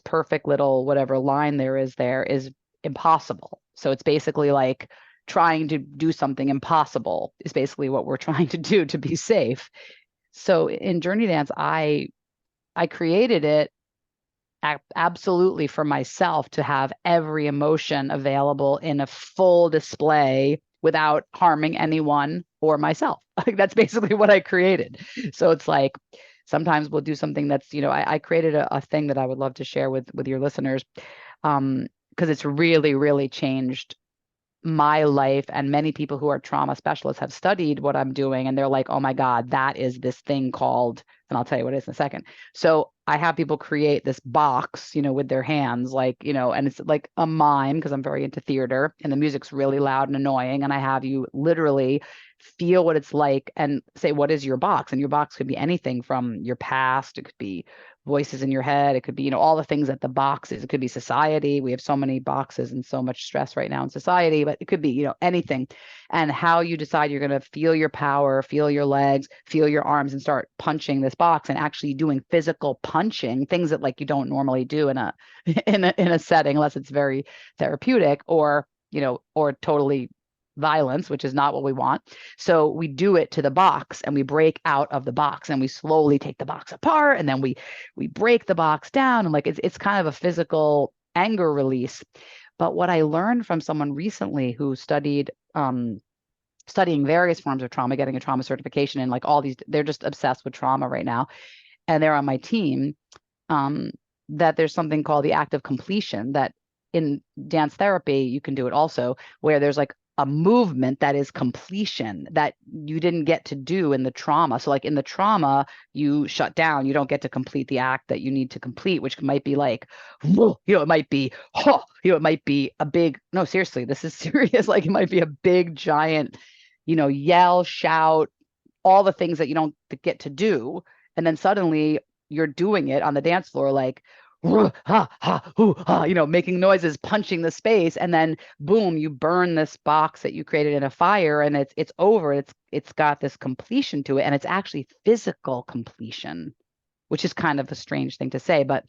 perfect little whatever line there is impossible. So it's basically like trying to do something impossible is basically what we're trying to do to be safe. So in Journey Dance, I created it absolutely for myself to have every emotion available in a full display without harming anyone or myself. Like that's basically what I created. So it's like sometimes we'll do something that's, I created a thing that I would love to share with your listeners, because it's really, really changed my life. And many people who are trauma specialists have studied what I'm doing and they're like, oh my God, that is this thing called, and I'll tell you what it is in a second. So I have people create this box, with their hands, like, and it's like a mime because I'm very into theater and the music's really loud and annoying. And I have you literally feel what it's like and say, what is your box? And your box could be anything from your past. It could be voices in your head. It could be, all the things that the box is. It could be society. We have so many boxes and so much stress right now in society, but it could be, anything. And how you decide you're going to feel your power, feel your legs, feel your arms, and start punching this box and actually doing physical punching, things that like you don't normally do in a in a setting unless it's very therapeutic or totally violence, which is not what we want. So we do it to the box and we break out of the box and we slowly take the box apart and then we break the box down, and like it's kind of a physical anger release. But what I learned from someone recently who studying various forms of trauma, getting a trauma certification, and like all these, they're just obsessed with trauma right now, and they're on my team, um, that there's something called the act of completion that in dance therapy you can do it also, where there's like a movement that is completion that you didn't get to do in the trauma. So like in the trauma, you shut down, you don't get to complete the act that you need to complete, which might be like, it might be, it might be a big, no, seriously, this is serious. Like it might be a big, giant, yell, shout, all the things that you don't get to do. And then suddenly you're doing it on the dance floor, like, ha, ha, hoo, ha, making noises, punching the space. And then boom, you burn this box that you created in a fire and it's over. It's got this completion to it. And it's actually physical completion, which is kind of a strange thing to say, but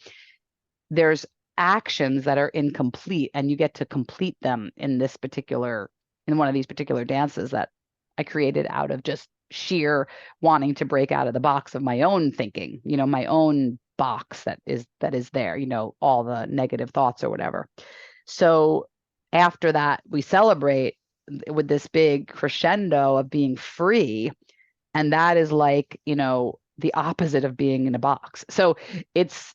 there's actions that are incomplete and you get to complete them in one of these particular dances that I created out of just sheer wanting to break out of the box of my own thinking, my own box that is there, all the negative thoughts or whatever. So after that, we celebrate with this big crescendo of being free. And that is like, the opposite of being in a box. So it's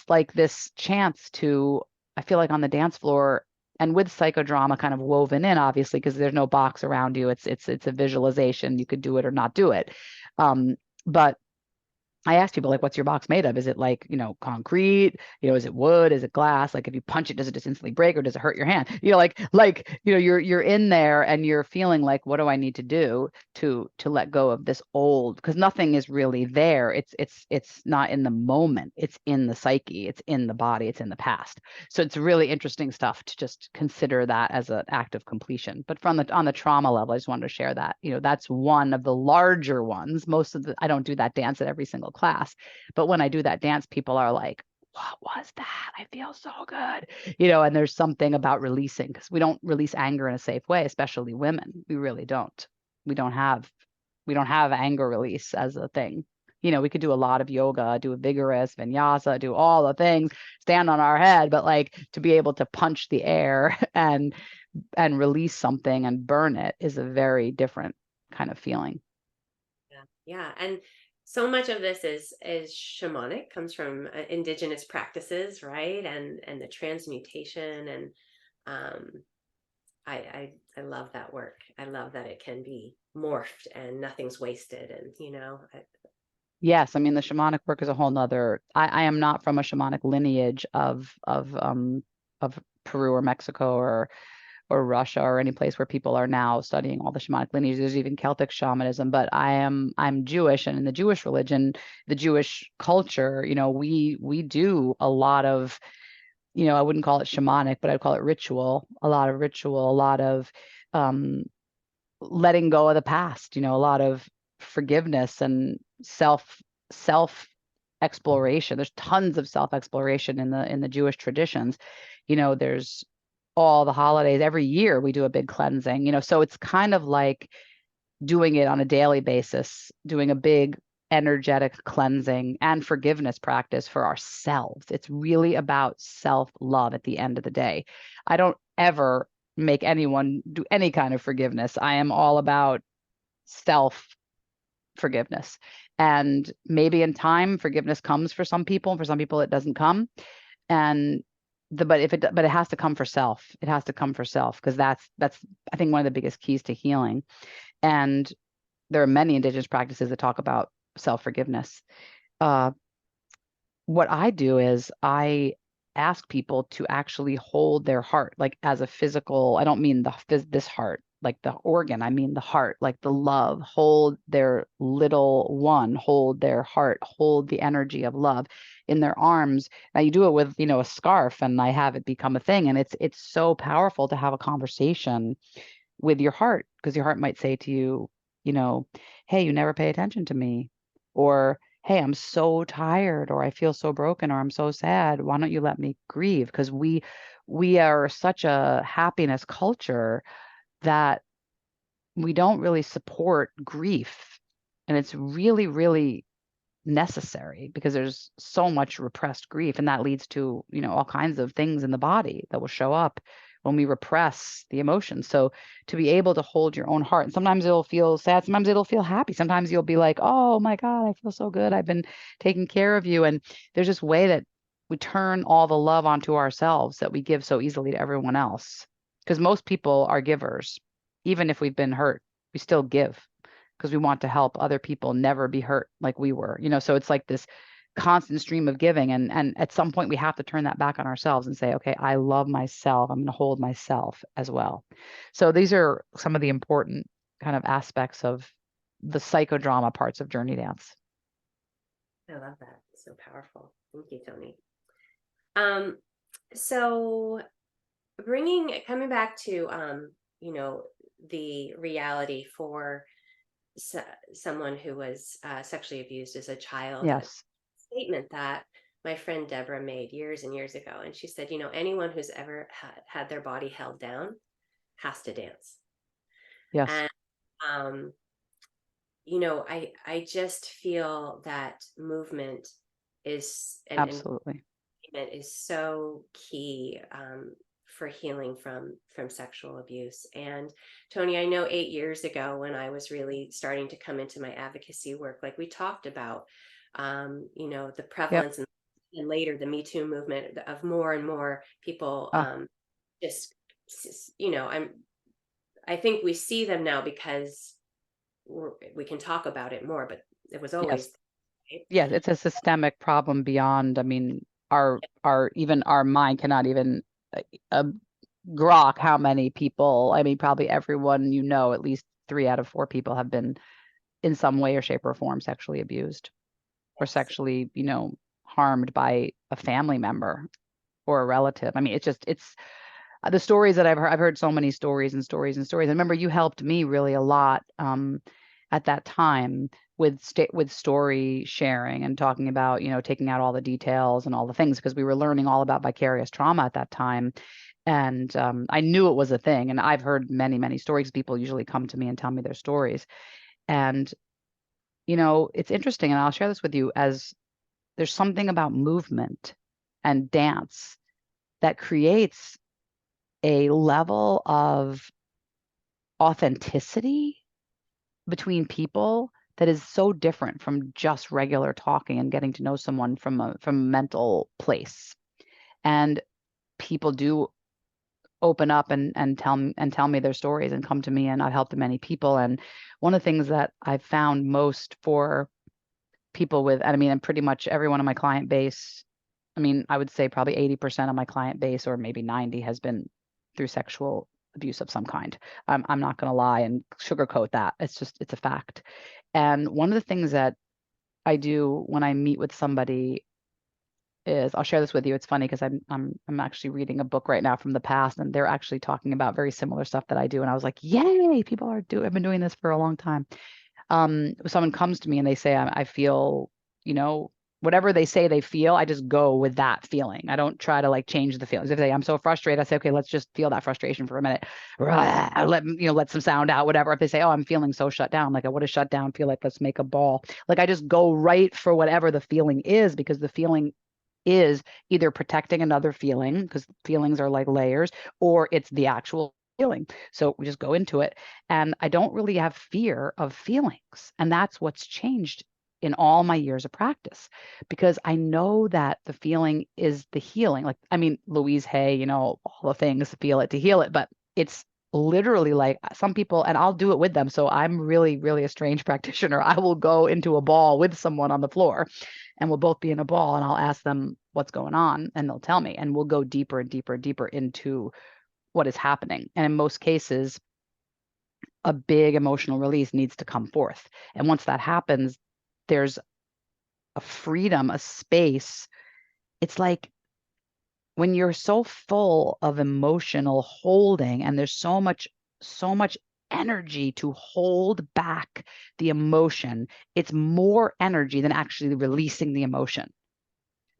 like this chance to, I feel like on the dance floor and with psychodrama kind of woven in, obviously, because there's no box around you. It's a visualization. You could do it or not do it. But I asked people like, what's your box made of? Is it like, concrete? Is it wood? Is it glass? Like if you punch it, does it just instantly break or does it hurt your hand? You're in there and you're feeling like, what do I need to do to let go of this old? Because nothing is really there. It's not in the moment. It's in the psyche. It's in the body. It's in the past. So it's really interesting stuff to just consider that as an act of completion. But on the trauma level, I just wanted to share that. That's one of the larger ones. I don't do that dance at every single class. But when I do that dance, people are like, what was that? I feel so good. And there's something about releasing because we don't release anger in a safe way, especially women. We really don't. We don't have anger release as a thing. We could do a lot of yoga, do a vigorous vinyasa, do all the things, stand on our head, but like to be able to punch the air and release something and burn it is a very different kind of feeling. Yeah, yeah, and so much of this is shamanic, comes from indigenous practices, right? And the transmutation, and um, I love that work. I love that it can be morphed and nothing's wasted, and Yes, I mean the shamanic work is a whole nother. I am not from a shamanic lineage of Peru or Mexico or Russia or any place where people are now studying all the shamanic lineage. There's even Celtic shamanism, but I'm Jewish, and in the Jewish religion, the Jewish culture, we do a lot of, I wouldn't call it shamanic, but I'd call it ritual, a lot of ritual, a lot of um, letting go of the past, a lot of forgiveness and self exploration. There's tons of self exploration in the Jewish traditions. There's all the holidays every year we do a big cleansing, so it's kind of like doing it on a daily basis, doing a big energetic cleansing and forgiveness practice for ourselves. It's really about self love at the end of the day. I don't ever make anyone do any kind of forgiveness. I am all about self forgiveness. And maybe in time, forgiveness comes for some people, and for some people, it doesn't come. And but it has to come for self. It has to come for self because that's I think one of the biggest keys to healing. And there are many indigenous practices that talk about self forgiveness. Uh, what I do is I ask people to actually hold their heart, like as a physical, I don't mean this heart, like the organ, I mean the heart, like the love, hold their little one, hold their heart, hold the energy of love in their arms. Now you do it with, a scarf, and I have it become a thing. And it's so powerful to have a conversation with your heart, because your heart might say to you, you know, hey, you never pay attention to me, or hey, I'm so tired, or I feel so broken, or I'm so sad. Why don't you let me grieve? Because we are such a happiness culture that we don't really support grief. And it's really, really necessary because there's so much repressed grief, and that leads to, all kinds of things in the body that will show up when we repress the emotions. So to be able to hold your own heart, and sometimes it'll feel sad, sometimes it'll feel happy, sometimes you'll be like, oh my god, I feel so good, I've been taking care of you. And there's this way that we turn all the love onto ourselves that we give so easily to everyone else, because most people are givers. even if we've been hurt, we still give because we want to help other people never be hurt like we were, so it's like this constant stream of giving. And at some point we have to turn that back on ourselves and say, okay, I love myself. I'm going to hold myself as well. So these are some of the important kind of aspects of the psychodrama parts of journey dance. I love that. It's so powerful. Thank you, Toni. Um, so coming back to, the reality for someone who was sexually abused as a child, a Yes. statement that my friend Deborah made years and years ago. And she said, anyone who's ever had their body held down has to dance. Yes. And, um, I just feel that movement and Absolutely. movement is so key for healing from sexual abuse. And Toni, I know 8 years ago when I was really starting to come into my advocacy work, like we talked about, the Yep. prevalence and later the Me Too movement of more and more people Ah, just, I think we see them now because we can talk about it more, but it was yes. always, right? Yes, it's a systemic problem beyond, I mean, our even our mind cannot even uh, uh, grok how many people, I mean, probably everyone, at least 3 out of 4 people have been in some way or shape or form sexually abused or Yes. sexually, harmed by a family member or a relative. I mean, it's the stories that I've heard so many stories and stories and stories. I remember you helped me really a lot at that time with with story sharing and talking about, taking out all the details and all the things because we were learning all about vicarious trauma at that time. And I knew it was a thing. And I've heard many, many stories. People usually come to me and tell me their stories. And, it's interesting. And I'll share this with you as there's something about movement and dance that creates a level of authenticity between people that is so different from just regular talking and getting to know someone from a mental place. And people do open up and tell me their stories and come to me, and I've helped many people. And one of the things that I've found most for people with, and I mean, and pretty much everyone in my client base, I mean, I would say probably 80% of my client base, or maybe 90, has been through sexual abuse of some kind. I'm not going to lie and sugarcoat that. It's a fact. And one of the things that I do when I meet with somebody is I'll share this with you. It's funny because I'm actually reading a book right now from the past, and they're actually talking about very similar stuff that I do. And I was like, yay, people I've been doing this for a long time. Someone comes to me and they say, I feel, you know, whatever they say they feel, I just go with that feeling. I don't try to like change the feelings. If they, I'm so frustrated, I say, okay, let's just feel that frustration for a minute. I let some sound out, whatever. If they say, oh, I'm feeling so shut down, like, what does shut down feel like? Let's make a ball. Like, I just go right for whatever the feeling is, because the feeling is either protecting another feeling, because feelings are like layers, or it's the actual feeling. So we just go into it. And I don't really have fear of feelings. And that's what's changed in all my years of practice, because I know that the feeling is the healing. Like, I mean, Louise Hay, all the things, feel it to heal it, but it's literally like some people, and I'll do it with them. So I'm really, really a strange practitioner. I will go into a ball with someone on the floor, and we'll both be in a ball, and I'll ask them what's going on, and they'll tell me, and we'll go deeper and deeper and deeper into what is happening. And in most cases, a big emotional release needs to come forth. And once that happens, there's a freedom, a space. It's like when you're so full of emotional holding, and there's so much energy to hold back the emotion, it's more energy than actually releasing the emotion.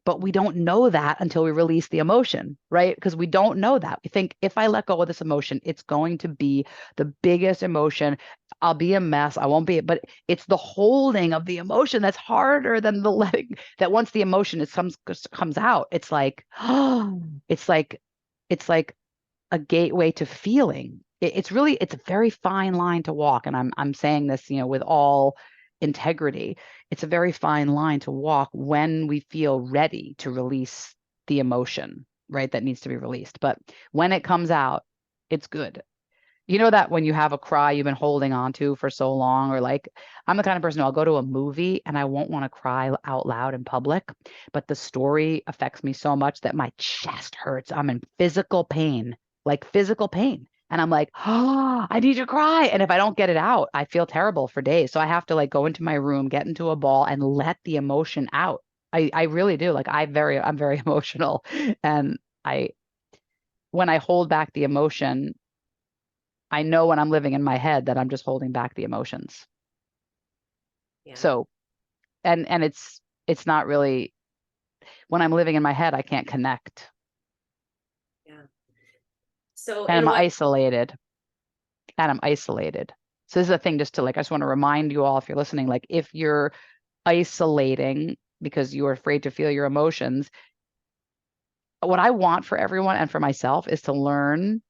But we don't know that until we release the emotion, right? Because we don't know that. We think, if I let go of this emotion, it's going to be the biggest emotion. I'll be a mess. I won't be, but it's the holding of the emotion that's harder than the letting. That once the emotion comes out, it's like, oh, it's like a gateway to feeling. It's a very fine line to walk. And I'm saying this, with all integrity. It's a very fine line to walk when we feel ready to release the emotion, right? That needs to be released. But when it comes out, it's good. You know that when you have a cry you've been holding on to for so long, or like I'm the kind of person who I'll go to a movie and I won't want to cry out loud in public, but the story affects me so much that my chest hurts. I'm in physical pain, like physical pain. And I'm like, oh, I need to cry. And if I don't get it out, I feel terrible for days. So I have to like go into my room, get into a ball, and let the emotion out. I really do. Like I'm very emotional. And I when I hold back the emotion, I know when I'm living in my head that I'm just holding back the emotions. Yeah. So, and it's not really when I'm living in my head, I can't connect. Yeah. So And in what I'm isolated. So this is a thing just to like I just want to remind you all if you're listening, like if you're isolating because you're afraid to feel your emotions, what I want for everyone and for myself is to learn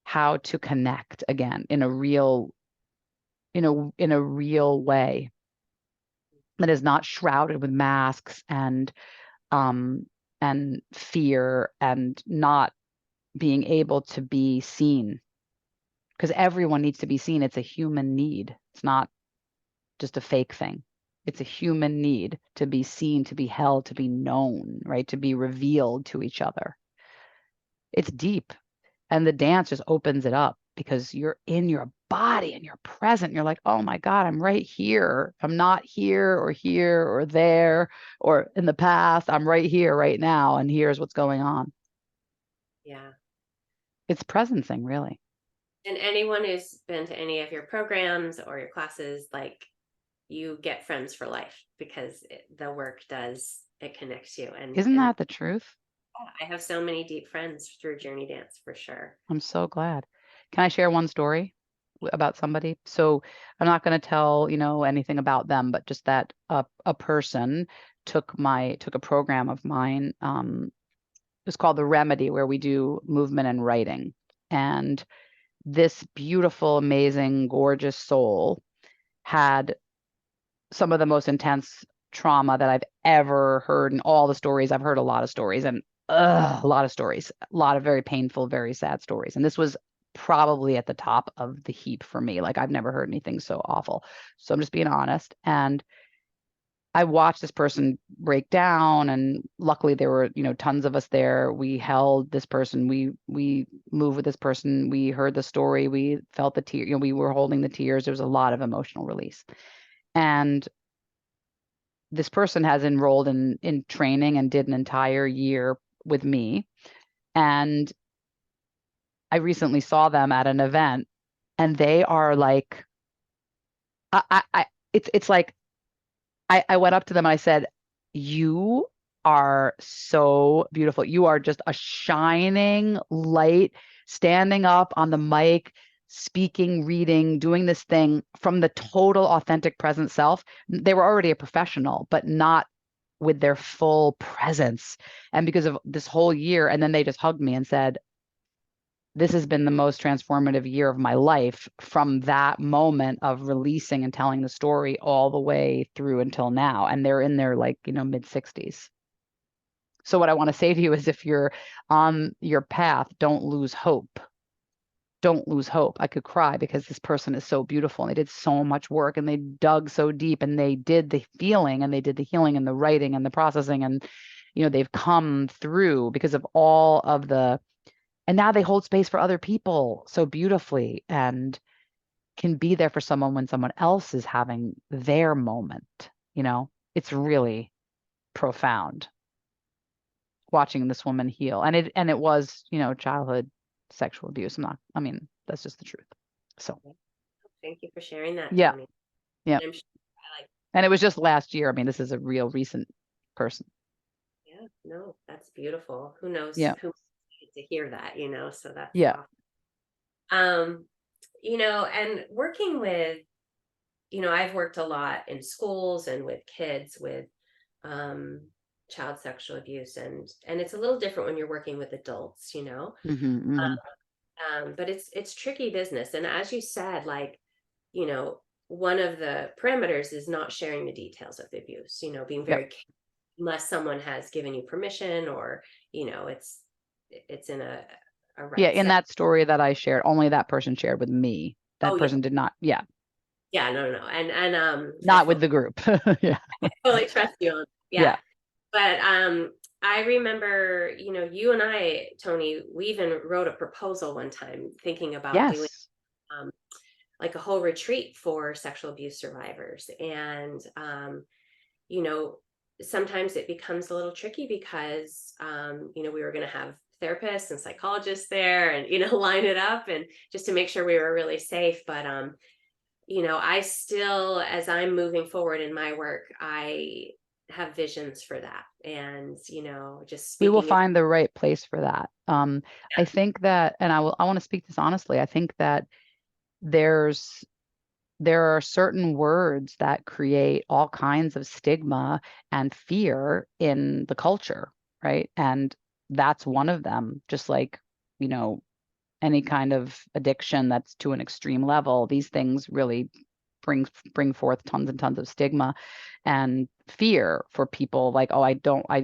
how to connect again in a real in a real way that is not shrouded with masks um, and fear and not being able to be seen because everyone needs to be seen. It's a human need. It's not just a fake thing. It's a human need to be seen, to be held, to be known, right? To be revealed to each other. It's deep. And the dance just opens it up because you're in your body and you're present. You're like, oh my God, I'm right here. I'm not here or there or in the past. I'm right here, right now. And here's what's going on. Yeah. It's presencing, really. And anyone who's been to any of your programs or your classes, like you get friends for life because the work does it connects you. Isn't And that the truth? I have so many deep friends through Journeydance for sure. I'm so glad. Can I share one story about somebody? So I'm not going to tell, anything about them, but just that a person took a program of mine. It's called The Remedy, where we do movement and writing. And this beautiful, amazing, gorgeous soul had some of the most intense trauma that I've ever heard in all the stories. I've heard a lot of stories and a lot of stories, a lot of very painful, very sad stories. And this was probably at the top of the heap for me. Like I've never heard anything so awful. So I'm just being honest. And I watched this person break down, and luckily there were, tons of us there. We held this person, we moved with this person, we heard the story, we felt the tear, we were holding the tears. There was a lot of emotional release. And this person has enrolled in training and did an entire year with me. And I recently saw them at an event, and they are like, it's like I went up to them and I said, "You are so beautiful. You are just a shining light, standing up on the mic, speaking, reading, doing this thing from the total authentic present self." They were already a professional, but not with their full presence. And because of this whole year, and then they just hugged me and said, this has been the most transformative year of my life from that moment of releasing and telling the story all the way through until now. And they're in their like, mid 60s. So what I want to say to you is if you're on your path, don't lose hope. Don't lose hope. I could cry because this person is so beautiful and they did so much work and they dug so deep and they did the feeling and they did the healing and the writing and the processing and they've come through because of all of the and now they hold space for other people so beautifully and can be there for someone when someone else is having their moment. It's really profound watching this woman heal. And it was, childhood sexual abuse. I mean, that's just the truth. So, Thank you for sharing that, yeah, Toni. yeah. And I'm sure I like, And it was just last year. I mean, this is a real recent person. yeah, no, that's beautiful. Who knows Yeah, who needed to hear that, so that's yeah. awesome. Um, and working with, I've worked a lot in schools and with kids with um child sexual abuse and it's a little different when you're working with adults, Hmm, hmm. But it's tricky business. And as you said, like, you know, one of the parameters is not sharing the details of the abuse, being Yep. very unless someone has given you permission or, it's in a Yeah, right in set. that story that I shared, only that person shared with me. That Oh yeah, person did not. Yeah, yeah, no, no, no. And I not with the group. Yeah. fully trust you on, yeah. Yeah. But I remember, you and I, Tony, we even wrote a proposal one time thinking about doing Yes. um, like a whole retreat for sexual abuse survivors. And, you know, sometimes it becomes a little tricky because, we were going to have therapists and psychologists there and, line it up and just to make sure we were really safe. But, I still, as I'm moving forward in my work, I have visions for that. And, just We will speaking it. find the right place for that. I think that, and I want to speak this honestly. I think that there's there are certain words that create all kinds of stigma and fear in the culture, right? And that's one of them. Just like, you know, any kind of addiction that's to an extreme level, these things really bring forth tons and tons of stigma and fear for people like, oh, I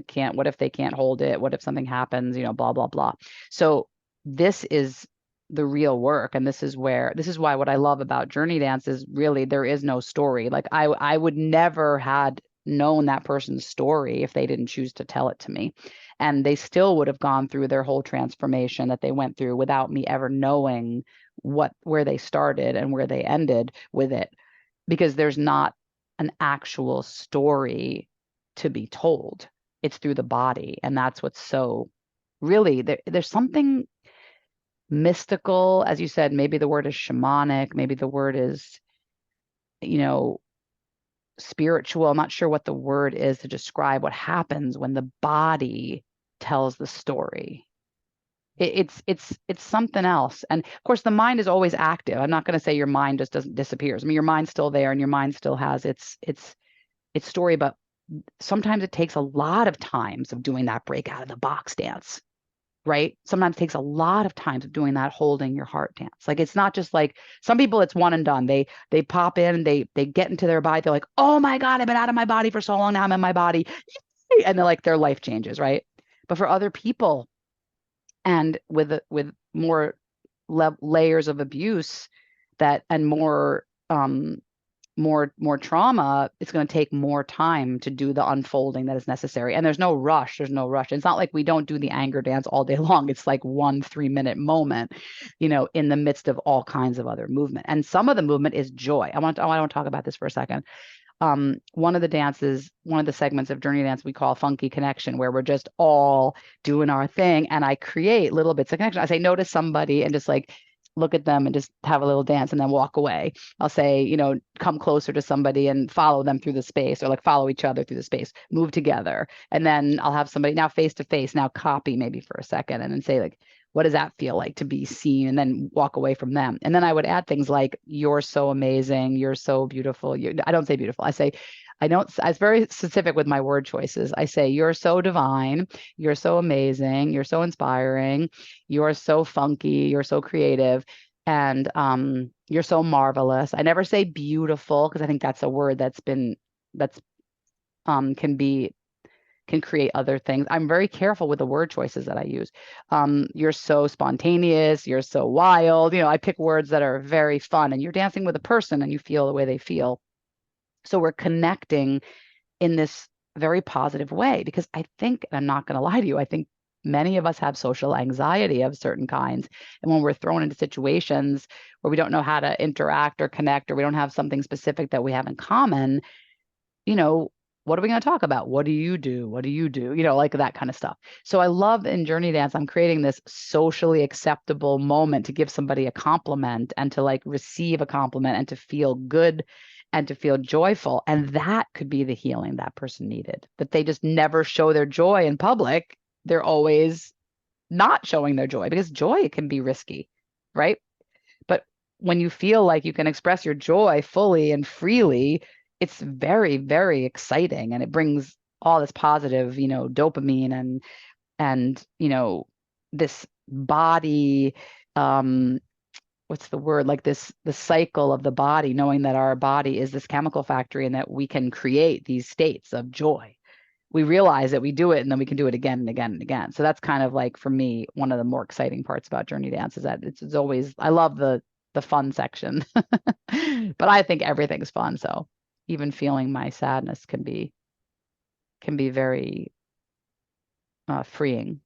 can't, what if they can't hold it? What if something happens, blah, blah, blah. So this is the real work. And this is why what I love about Journeydance is really there is no story. Like I would never had known that person's story if they didn't choose to tell it to me. And they still would have gone through their whole transformation that they went through without me ever knowing where they started and where they ended with it, because there's not an actual story to be told. It's through the body. And that's what's so really there's something mystical, as you said. Maybe the word is shamanic, maybe the word is, you know, spiritual. I'm not sure what the word is to describe what happens when the body tells the story. It's something else. And of course, the mind is always active. I'm not going to say your mind just doesn't disappears. I mean, your mind's still there and your mind still has its story, but sometimes it takes a lot of times of doing that break out of the box dance, right? Sometimes it takes a lot of times of doing that holding your heart dance. Like it's not just like some people, it's one and done. They pop in, they get into their body, they're like, oh my God, I've been out of my body for so long, now I'm in my body. And they're like their life changes, right? But for other people, and with more layers of abuse that and more trauma, it's going to take more time to do the unfolding that is necessary. And there's no rush. It's not like we don't do the anger dance all day long. It's like 1 3 minute moment, in the midst of all kinds of other movement. And some of the movement is joy. I want to talk about this for a second. One of the segments of Journeydance we call Funky Connection, where we're just all doing our thing. And I create little bits of connection. I say, notice somebody and just like look at them and just have a little dance and then walk away. I'll say, come closer to somebody and follow them through the space, or like follow each other through the space, move together. And then I'll have somebody now face to face, now copy maybe for a second and then say, like, what does that feel like to be seen, and then walk away from them. And then I would add things like, you're so amazing, you're so beautiful. I don't say beautiful, I was very specific with my word choices. I say, you're so divine, you're so amazing, you're so inspiring, you're so funky, you're so creative, and you're so marvelous. I never say beautiful because I think that's a word that's can create other things. I'm very careful with the word choices that I use. You're so spontaneous, you're so wild. I pick words that are very fun, and you're dancing with a person and you feel the way they feel. So we're connecting in this very positive way, because I think, and I'm not going to lie to you, I think many of us have social anxiety of certain kinds. And when we're thrown into situations where we don't know how to interact or connect, or we don't have something specific that we have in common, you know, what are we going to talk about? What do you do? What do you do? Like that kind of stuff. So I love in Journeydance, I'm creating this socially acceptable moment to give somebody a compliment and to like receive a compliment and to feel good and to feel joyful. And that could be the healing that person needed, that they just never show their joy in public. They're always not showing their joy, because joy can be risky, right? But when you feel like you can express your joy fully and freely, it's very, very exciting. And it brings all this positive, dopamine and, this body, um, what's the word? Like the cycle of the body, knowing that our body is this chemical factory and that we can create these states of joy we realize that we do it and then we can do it again and again and again. So that's kind of like for me one of the more exciting parts about Journey Dance is that it's always, I love the fun section. But I think everything's fun, so even feeling my sadness can be very freeing.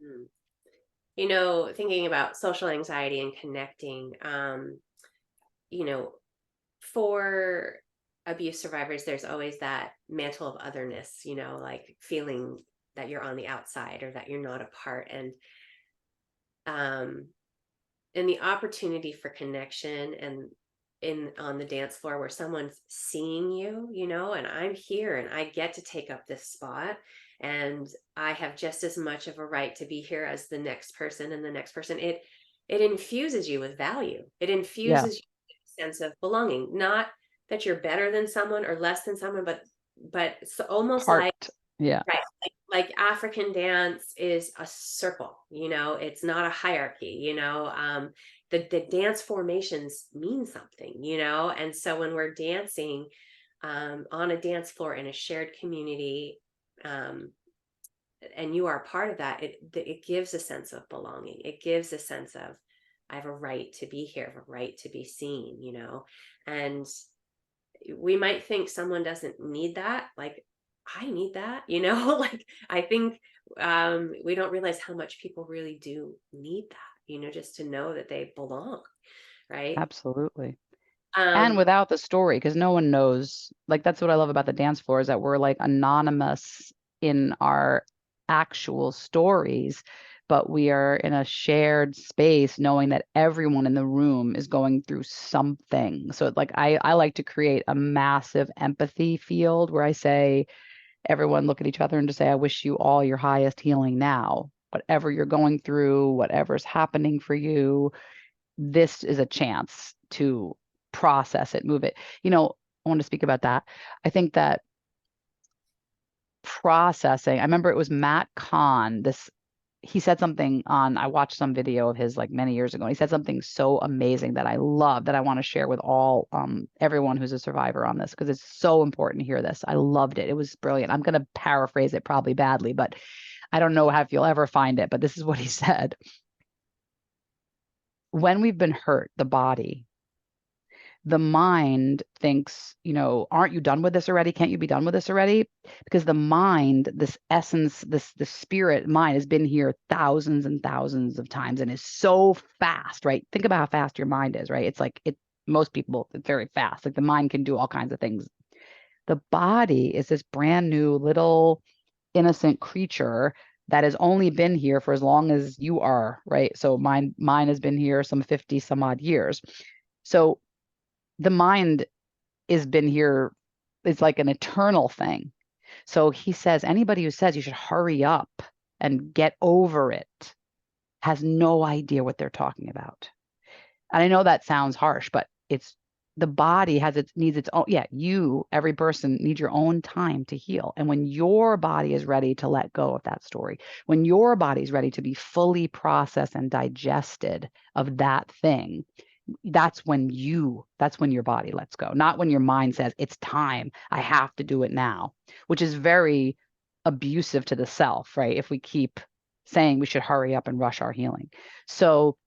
Mm. Thinking about social anxiety and connecting, you know, for abuse survivors, there's always that mantle of otherness, like feeling that you're on the outside or that you're not a part. Um, and the opportunity for connection and in on the dance floor where someone's seeing you, and I'm here and I get to take up this spot, and I have just as much of a right to be here as the next person and the next person. It infuses you with value. It Yeah, infuses you with a sense of belonging, not that you're better than someone or less than someone, but it's almost like, part. Yeah, right, like African dance is a circle, it's not a hierarchy, the dance formations mean something, and so when we're dancing on a dance floor in a shared community, um, and you are part of that, it gives a sense of belonging. It gives a sense of, I have a right to be here, I have a right to be seen, and we might think someone doesn't need that, like I need that, like I think we don't realize how much people really do need that, just to know that they belong, right? absolutely. And um without the story, because no one knows, like that's what I love about the dance floor is that we're like anonymous in our actual stories, but we are in a shared space knowing that everyone in the room is going through something. So like I like to create a massive empathy field where I say, everyone look at each other and just say, I wish you all your highest healing now. Whatever you're going through, whatever's happening for you, this is a chance to process it, move it. I want to speak about that. I think that processing, I remember it was Matt Kahn, he said something on, I watched some video of his like many years ago. And he said something so amazing that I love that I want to share with all everyone who's a survivor on this because it's so important to hear this. I loved it. It was brilliant. I'm going to paraphrase it probably badly, but I don't know if you'll ever find it, but this is what he said. When we've been hurt, the body, the mind thinks, aren't you done with this already? Can't you be done with this already? Because the mind, this essence, this spirit mind has been here thousands and thousands of times and is so fast, right? Think about how fast your mind is, right? It's like most people, it's very fast. Like the mind can do all kinds of things. The body is this brand new little innocent creature that has only been here for as long as you are, right? So mine has been here some 50 some odd years. So the mind has been here, it's like an eternal thing. So he says anybody who says you should hurry up and get over it has no idea what they're talking about. And I know that sounds harsh, but it's the body needs its own, yeah, every person needs your own time to heal. And when your body is ready to let go of that story, when your body is ready to be fully processed and digested of that thing, that's when your body lets go, not when your mind says it's time, I have to do it now, which is very abusive to the self, right? If we keep saying we should hurry up and rush our healing. So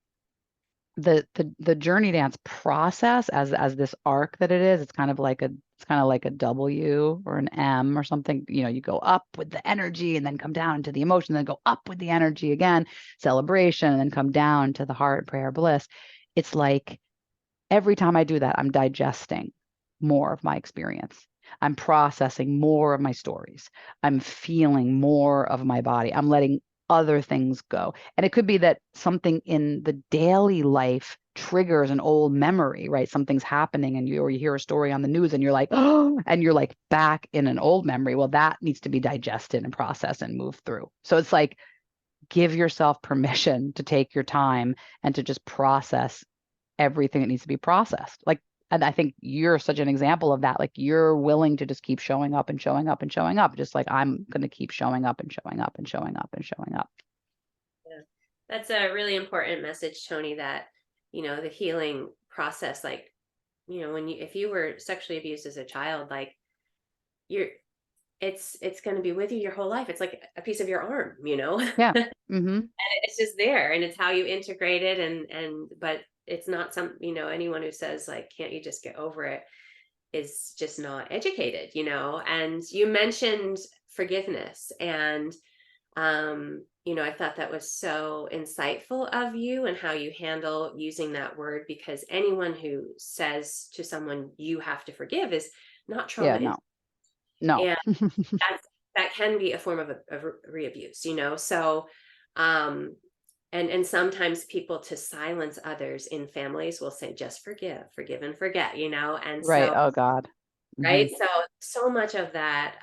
the journey dance process as this arc that it is, it's kind of like a W or an M or something. You go up with the energy and then come down to the emotion, then go up with the energy again, celebration, and then come down to the heart, prayer, bliss. It's like every time I do that, I'm digesting more of my experience. I'm processing more of my stories. I'm feeling more of my body. I'm letting other things go. And it could be that something in the daily life triggers an old memory, right? Something's happening or you hear a story on the news and you're like, oh, and you're like back in an old memory. Well, that needs to be digested and processed and moved through. So it's like, give yourself permission to take your time and to just process everything that needs to be processed. Like, and I think you're such an example of that. Like you're willing to just keep showing up and showing up and showing up, just like I'm going to keep showing up and showing up and showing up and showing up. yeah, that's a really important message, Tony, that the healing process, like, when you if you were sexually abused as a child, like you're it's going to be with you your whole life. It's like a piece of your arm, Yeah. Mhm. it's just there, and it's how you integrate it, but it's not anyone who says like, can't you just get over it, is just not educated. And you mentioned forgiveness, and I thought that was so insightful of you and how you handle using that word, because anyone who says to someone you have to forgive is not Yeah, trauma in, no. No. and that can be a form of re-abuse, so um and sometimes people, to silence others in families, will say just forgive and forget, and Right. so Oh god. right, Mhm. so much of that,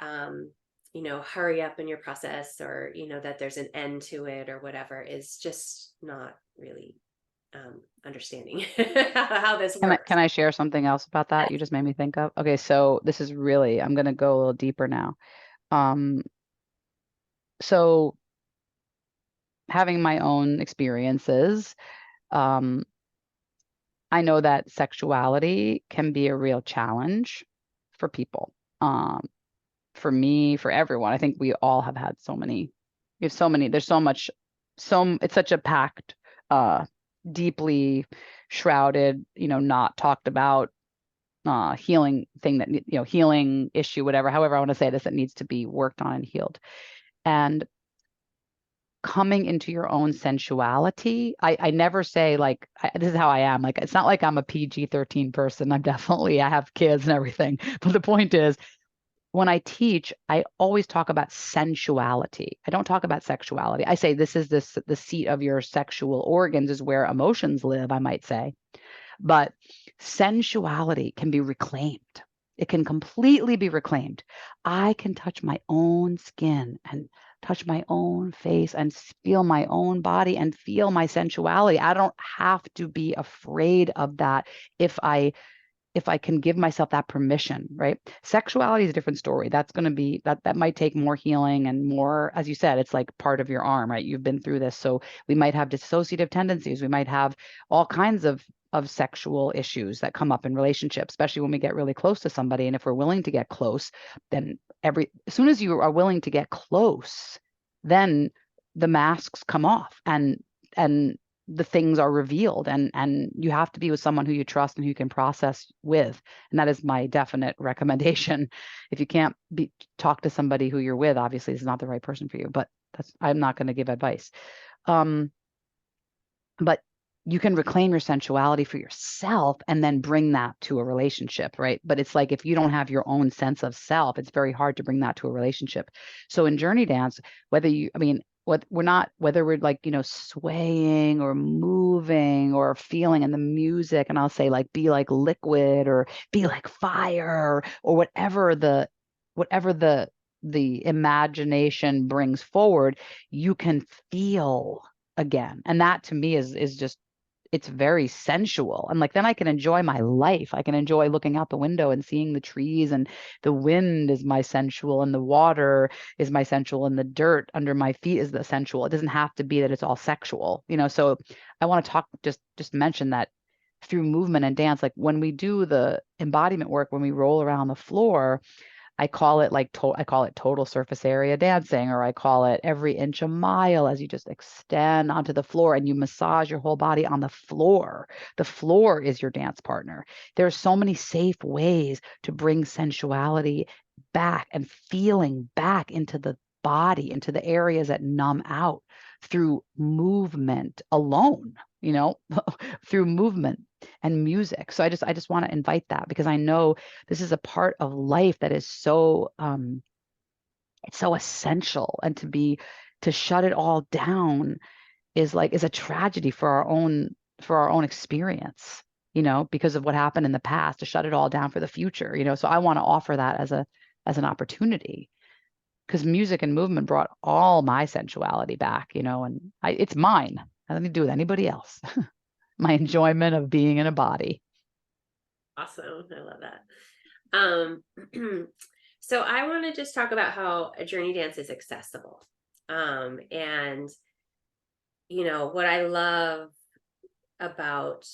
hurry up in your process, or that there's an end to it or whatever, is just not really understanding how this Can works. I share something else about that you just made me think of? Okay, so this is really I'm gonna go a little deeper now. Um, so having my own experiences, um, I know that sexuality can be a real challenge for people. For me, for everyone. I think we all have had we have so many, there's so much, it's such a packed, uh, deeply shrouded, not talked about healing thing that healing issue, whatever, however I want to say this, that needs to be worked on and healed. And coming into your own sensuality, I never say like this is how I am. Like it's not like I'm a PG-13 person. I have kids and everything. But the point is, when I teach, I always talk about sensuality. I don't talk about sexuality. I say the seat of your sexual organs is where emotions live, I might say. But sensuality can be reclaimed. It can completely be reclaimed. I can touch my own skin and touch my own face and feel my own body and feel my sensuality. I don't have to be afraid of that if I can give myself that permission, right? Sexuality is a different story. That's going to be that might take more healing and more, as you said, it's like part of your arm, right? You've been through this. So we might have dissociative tendencies. We might have all kinds of sexual issues that come up in relationships, especially when we get really close to somebody. And if we're willing to get close, then as soon as you are willing to get close, then the masks come off and the things are revealed, and you have to be with someone who you trust and who you can process with, and that is my definite recommendation. If you can't talk to somebody who you're with, obviously this is not the right person for you, but I'm not going to give advice. um but you can reclaim your sensuality for yourself and then bring that to a relationship, right? But it's like if you don't have your own sense of self, it's very hard to bring that to a relationship. So in journey dance, I mean, whether we're like, swaying or moving or feeling in the music, and I'll say like, be like liquid or be like fire or whatever the imagination brings forward, you can feel again. And that to me is just, it's very sensual. And like then I can enjoy my life. I can enjoy looking out the window and seeing the trees, and the wind is my sensual, and the water is my sensual, and the dirt under my feet is the sensual. It doesn't have to be that it's all sexual, so I want to talk, just mention that through movement and dance, like when we do the embodiment work, when we roll around the floor, I call it total surface area dancing, or I call it every inch a mile, as you just extend onto the floor and you massage your whole body on the floor. The floor is your dance partner. There's so many safe ways to bring sensuality back and feeling back into the body, into the areas that numb out through movement alone, through movement and music. So I just want to invite that, because I know this is a part of life that is so it's so essential, and to shut it all down is a tragedy for our own experience, because of what happened in the past, to shut it all down for the future, so I want to offer that as an opportunity, because music and movement brought all my sensuality back, and it's mine. I don't need to do with anybody else. My enjoyment of being in a body. Awesome. I love that. Um, so I want to just talk about how a journey dance is accessible. And what I love about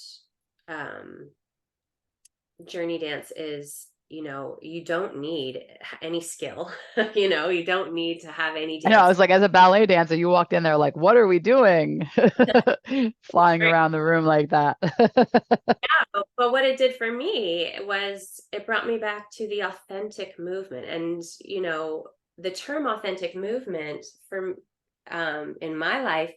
um, journey dance is you don't need any skill. You don't need to have any I know. I dance. was like, as a ballet dancer, you walked in there like, what are we doing? Flying around the room like that. But what it did for me was it brought me back to the authentic movement. And, the term authentic movement for in my life,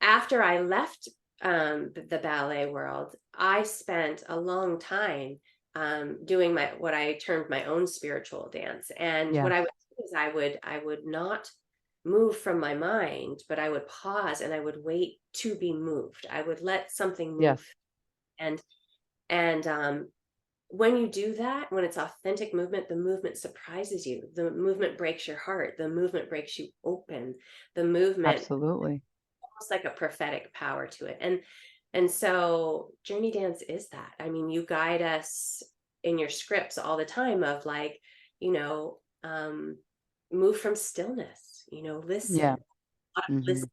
after I left the ballet world, I spent a long time doing my what I termed my own spiritual dance. And what I Yes. would do is I would not move from my mind, but I would pause and I would wait to be moved. I would let something move. Yes. And when you do that, when it's authentic movement, the movement surprises you. The movement breaks your heart. The movement breaks you open. The movement Absolutely. almost like a prophetic power to it. And so Journey Dance is that. I mean, you guide us in your scripts all the time of like, you know, um, move from stillness, Yeah. listen, lot of Hmm. listening,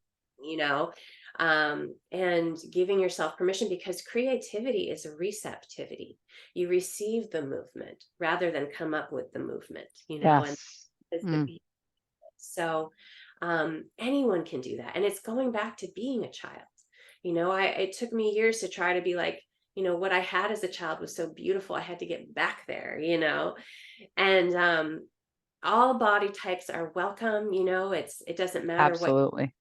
and giving yourself permission, because creativity is a receptivity. You receive the movement rather than come up with the movement, and Yes. is the Mm. so anyone can do that. And it's going back to being a child. It took me years to try to be like, what I had as a child was so beautiful. I had to get back there, and all body types are welcome. It doesn't matter what. Absolutely.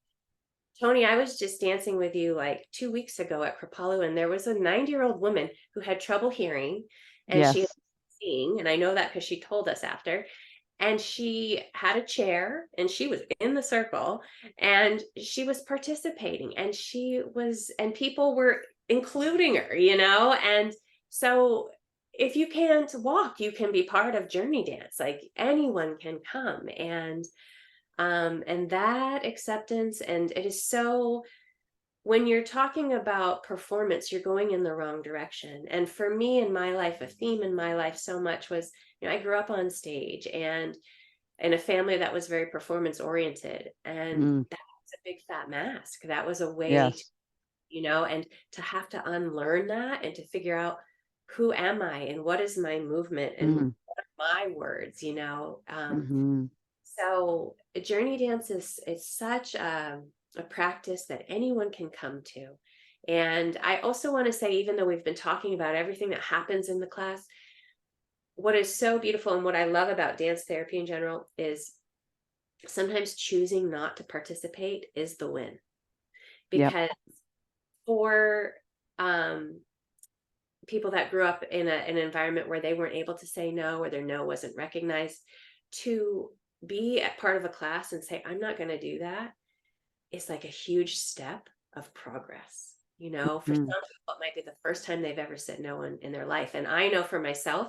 Tony, I was just dancing with you like 2 weeks ago at Kripalu, and there was a 90-year-old woman who had trouble hearing, and she had Yes. seeing, and I know that because she told us after. And she had a chair, and she was in the circle, and she was participating, and people were including her, and so if you can't walk, you can be part of Journey Dance. Like anyone can come, and that acceptance, and it is so, when you're talking about performance, you're going in the wrong direction. And for me in my life, a theme in my life so much was, I grew up on stage and in a family that was very performance oriented. And Mm. that was a big fat mask. That was a way to, Yes. and to have to unlearn that and to figure out, who am I and what is my movement and Mm. what are my words. Hmm. So a journey dance is such a practice that anyone can come to. And I also want to say, even though we've been talking about everything that happens in the class, what is so beautiful and what I love about dance therapy in general is sometimes choosing not to participate is the win. Yep. Because for um, people that grew up in an environment where they weren't able to say no, or their no wasn't recognized, to be a part of a class and say, I'm not going to do that, is like a huge step of progress. For Mm. some people, it might be the first time they've ever said no in their life. And I know for myself,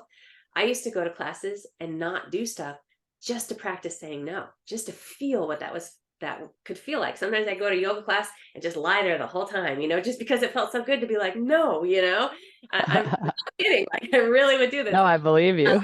I used to go to classes and not do stuff just to practice saying no, just to feel what that could feel like. Sometimes I go to yoga class and just lie there the whole time, just because it felt so good to be like, no, I'm not kidding. Like I really would do this. No, I believe you.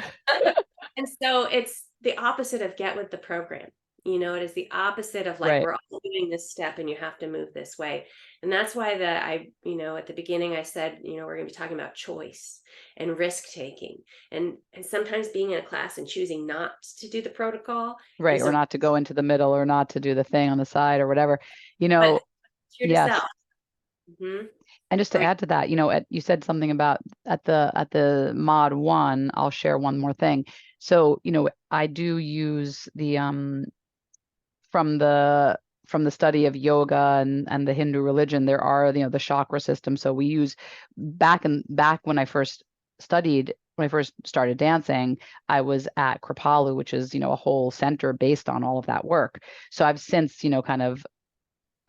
And so it's the opposite of get with the program. It is the opposite of like, Right. we're all doing this step and you have to move this way. And that's why at the beginning I said, we're going to be talking about choice and risk taking. And sometimes being in a class and choosing not to do the protocol Right. is Or a, not to go into the middle or not to do the thing on the side or whatever. You but know, it's your to yes. self. Hmm. And just to Or add to that, you said something about at the mod one, I'll share one more thing. So, I do use the from the from the study of yoga and the Hindu religion, there are, the chakra system. So we use back when I first studied, when I first started dancing, I was at Kripalu, which is, a whole center based on all of that work. So I've since, kind of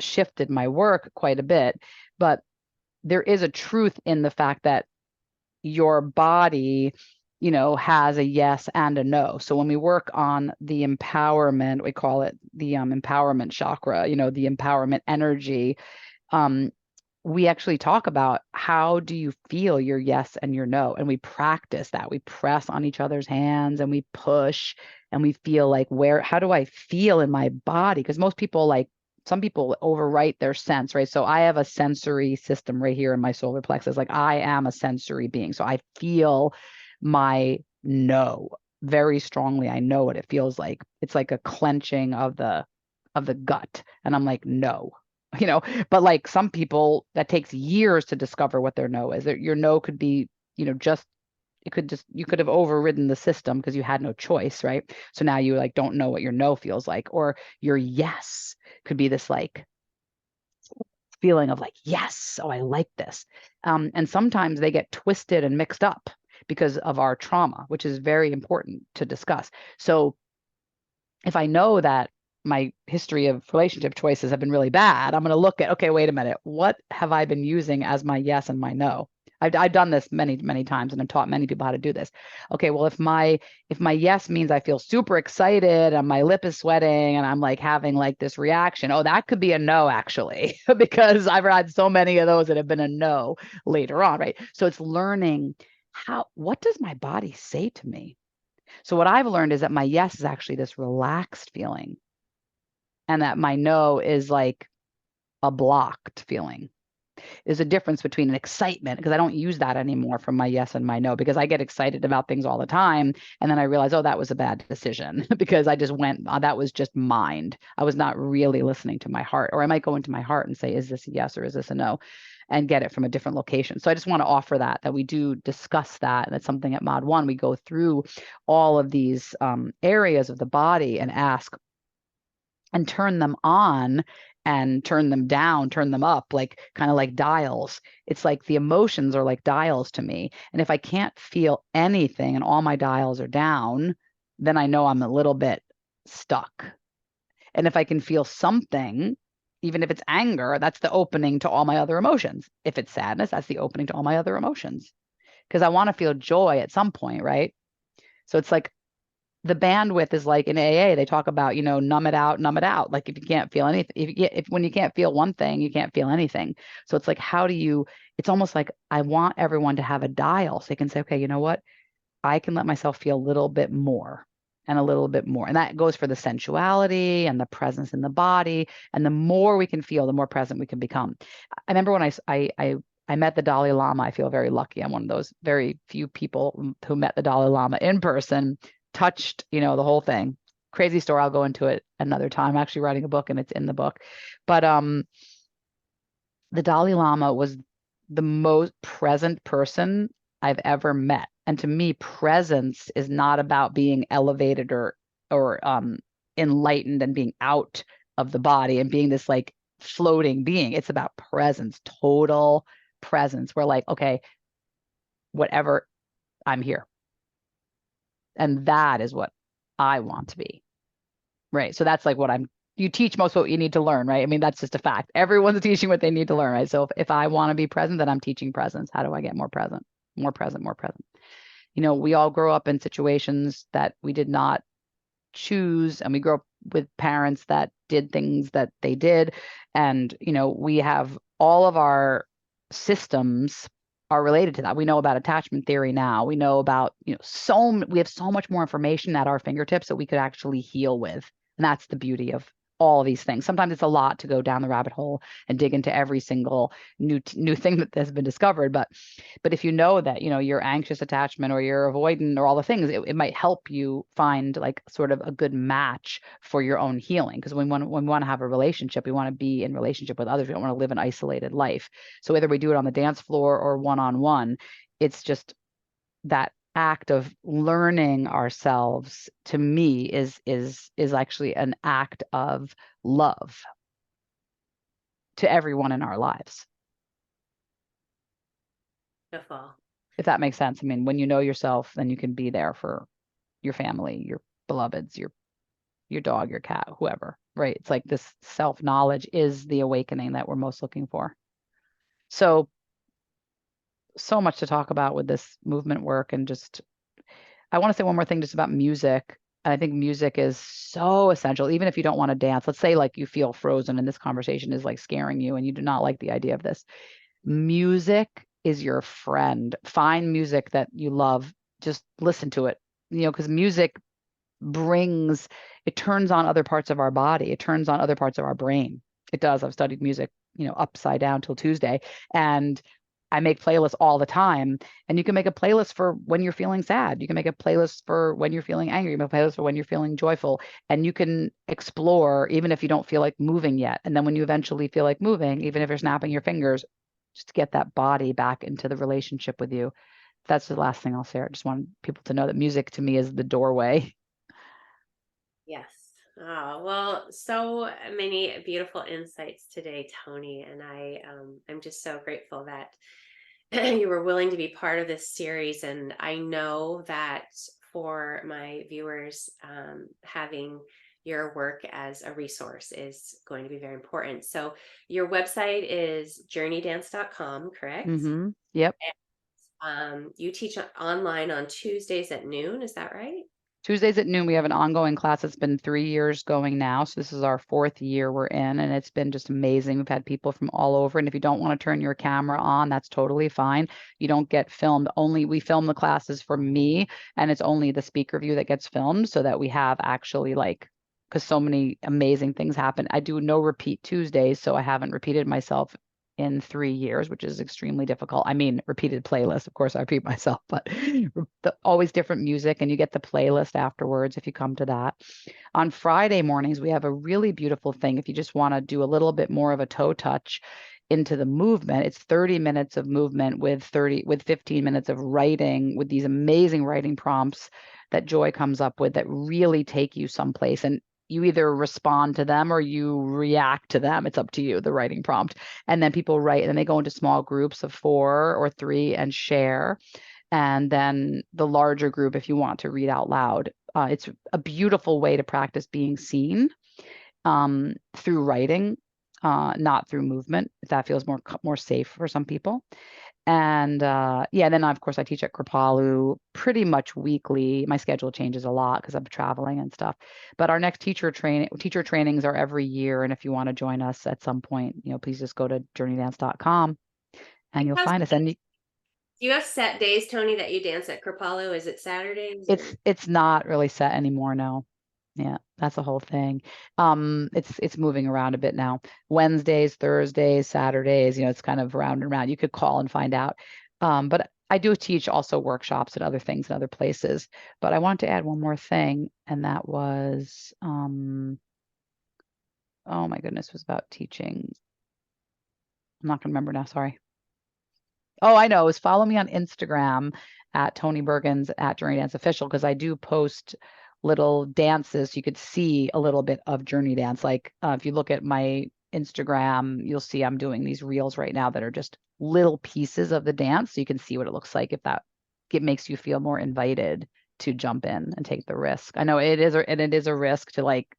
shifted my work quite a bit, but there is a truth in the fact that your body, has a yes and a no. So when we work on the empowerment, we call it the empowerment chakra, the empowerment energy, um, we actually talk about how do you feel your yes and your no. And we practice that. We press on each other's hands and we push and we feel like, how do I feel in my body? Because most people, like, some people overwrite their sense, right? So I have a sensory system right here in my solar plexus. Like I am a sensory being. So I feel my no, very strongly. I know what it feels like. It's like a clenching of the gut. And I'm like, no. But like some people that takes years to discover what their no is. Your no could be, just you could have overridden the system because you had no choice, right? So now you like don't know what your no feels like. Or your yes could be this like feeling of like, yes, oh, I like this. And sometimes they get twisted and mixed up because of our trauma, which is very important to discuss. So if I know that my history of relationship choices have been really bad, I'm going to look at, okay, wait a minute, what have I been using as my yes and my no? I've done this many, many times and I've taught many people how to do this. Okay, well, if my yes means I feel super excited and my lip is sweating and I'm like having like this reaction, oh, that could be a no actually, because I've had so many of those that have been a no later on, right? So it's learning what does my body say to me? So what I've learned is that my yes is actually this relaxed feeling and that my no is like a blocked feeling. There's a difference between an excitement because I don't use that anymore from my yes and my no because I get excited about things all the time. And then I realize, oh, that was a bad decision because I just went, that was just mind. I was not really listening to my heart. Or I might go into my heart and say, is this a yes or is this a no? And get it from a different location. So I just want to offer that we do discuss that. And it's something at Mod 1. We go through all of these areas of the body and ask and turn them on and turn them down, turn them up, like kind of like dials. It's like the emotions are like dials to me. And if I can't feel anything and all my dials are down, then I know I'm a little bit stuck. And if I can feel something, even if it's anger, that's the opening to all my other emotions. If it's sadness, that's the opening to all my other emotions. Because I want to feel joy at some point, right? So it's like the bandwidth is like in AA, they talk about, numb it out, numb it out. Like if you can't feel anything, if when you can't feel one thing, you can't feel anything. So it's like, it's almost like I want everyone to have a dial so they can say, okay, you know what? I can let myself feel a little bit more and a little bit more. And that goes for the sensuality and the presence in the body. And the more we can feel, the more present we can become. I remember when I met the Dalai Lama. I feel very lucky. I'm one of those very few people who met the Dalai Lama in person, touched, the whole thing. Crazy story. I'll go into it another time. I'm actually writing a book and it's in the book. But the Dalai Lama was the most present person I've ever met. And to me, presence is not about being elevated or enlightened and being out of the body and being this like floating being. It's about presence, total presence. We're like, okay, whatever, I'm here. And that is what I want to be. Right. So that's like you teach most what you need to learn, right? I mean, that's just a fact. Everyone's teaching what they need to learn, right? So if I want to be present, then I'm teaching presence. How do I get more present? More present, more present. We all grow up in situations that we did not choose, and we grow up with parents that did things that they did. And, we have all of our systems are related to that. We know about attachment theory now. We know about, we have so much more information at our fingertips that we could actually heal with. And that's the beauty of all of these things. Sometimes it's a lot to go down the rabbit hole and dig into every single new thing that has been discovered. But if you know that, your anxious attachment or your avoidant or all the things, it might help you find like sort of a good match for your own healing. Because when we want to have a relationship, we want to be in relationship with others. We don't want to live an isolated life. So whether we do it on the dance floor or one-on-one, it's just that act of learning ourselves to me is actually an act of love to everyone in our lives. Beautiful. If that makes sense. I mean, when you know yourself, then you can be there for your family, your beloveds, your dog, your cat, whoever, right? It's like this self-knowledge is the awakening that we're most looking for. So much to talk about with this movement work. And just I want to say one more thing just about music. And I think music is so essential, even if you don't want to dance. Let's say like you feel frozen and this conversation is like scaring you and you do not like the idea of this. Music is your friend. Find music that you love. Just listen to it, because music it turns on other parts of our body. It turns on other parts of our brain. It does. I've studied music, upside down till Tuesday. And I make playlists all the time, and you can make a playlist for when you're feeling sad. You can make a playlist for when you're feeling angry. You can make a playlist for when you're feeling joyful, and you can explore even if you don't feel like moving yet. And then when you eventually feel like moving, even if you're snapping your fingers, just to get that body back into the relationship with you. That's the last thing I'll say. I just want people to know that music to me is the doorway. Yes. Oh, well, so many beautiful insights today, Tony, and I'm just so grateful that you were willing to be part of this series. And I know that for my viewers, having your work as a resource is going to be very important. So your website is journeydance.com, correct? Yep. You teach online on Tuesdays at noon, is that right? Tuesdays at noon, we have an ongoing class that's been 3 years going now. So this is our fourth year we're in, and it's been just amazing. We've had people from all over. And if you don't want to turn your camera on, that's totally fine. You don't get filmed. Only we film the classes for me, and it's only the speaker view that gets filmed so that we have actually like, because so many amazing things happen. I do no repeat Tuesdays, so I haven't repeated myself in 3 years, which is extremely difficult. I mean, repeated playlist, of course, I repeat myself, but always different music, and you get the playlist afterwards if you come to that. On Friday mornings, we have a really beautiful thing. If you just want to do a little bit more of a toe touch into the movement, it's 30 minutes of movement with 15 minutes of writing with these amazing writing prompts that Joy comes up with that really take you someplace. And you either respond to them or you react to them. It's up to you, the writing prompt. And then people write, and then they go into small groups of 4 or 3 and share. And then the larger group, if you want to read out loud. It's a beautiful way to practice being seen through writing, not through movement, if that feels more safe for some people. And yeah, then of course I teach at Kripalu pretty much weekly. My schedule changes a lot because I'm traveling and stuff. But our next teacher trainings are every year. And if you want to join us at some point, please just go to journeydance.com and you'll find us. And Do you have set days, Tony, that you dance at Kripalu? Is it Saturdays or? it's not really set anymore, no. Yeah, that's the whole thing. It's moving around a bit now. Wednesdays, Thursdays, Saturdays, it's kind of round and round. You could call and find out. But I do teach also workshops and other things in other places. But I want to add one more thing, and that was, oh my goodness, was about teaching. I'm not gonna remember now, sorry. Oh, I know. Is follow me on Instagram at Toni Bergins at Journeydance Official, because I do post little dances. So you could see a little bit of Journeydance. Like if you look at my Instagram, you'll see I'm doing these reels right now that are just little pieces of the dance. So you can see what it looks like if that it makes you feel more invited to jump in and take the risk. I know it is a risk to like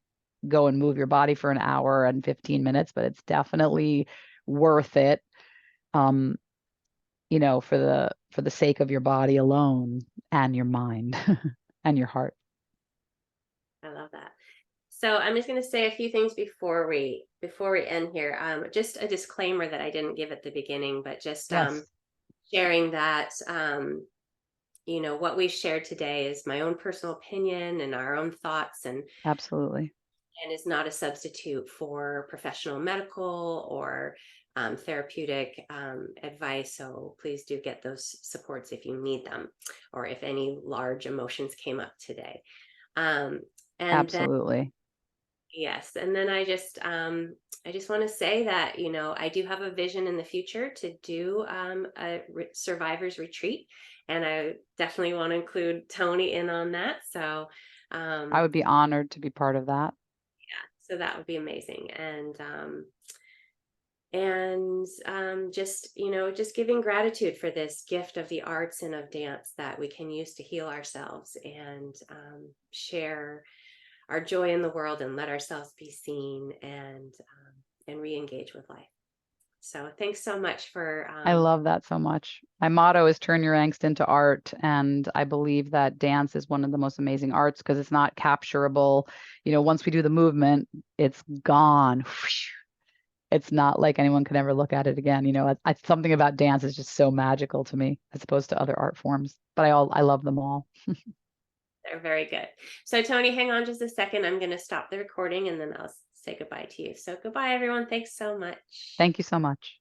go and move your body for an hour and 15 minutes, but it's definitely worth it. Um, for the sake of your body alone and your mind and your heart. I love that. So I'm just going to say a few things before we end here. Just a disclaimer that I didn't give at the beginning, but just Yes, sharing that what we shared today is my own personal opinion and our own thoughts, absolutely. and is not a substitute for professional medical or therapeutic advice. So please do get those supports if you need them, or if any large emotions came up today. Um, and then Absolutely. Yes, and then I just want to say that I do have a vision in the future to do survivors retreat, and I definitely want to include Tony in on that. So I um, would be honored to be part of that. so that would be amazing, and just giving gratitude for this gift of the arts and of dance that we can use to heal ourselves and share our joy in the world and let ourselves be seen and re-engage with life. So thanks so much for I love that so much. My motto is turn your angst into art. And I believe that dance is one of the most amazing arts because it's not capturable. Once we do the movement, it's gone. It's not like anyone can ever look at it again. Something about dance is just so magical to me as opposed to other art forms. But I love them all. they're very good. So Tony, hang on just a second. I'm going to stop the recording and then I'll say goodbye to you. So goodbye, everyone. Thanks so much. Thank you so much.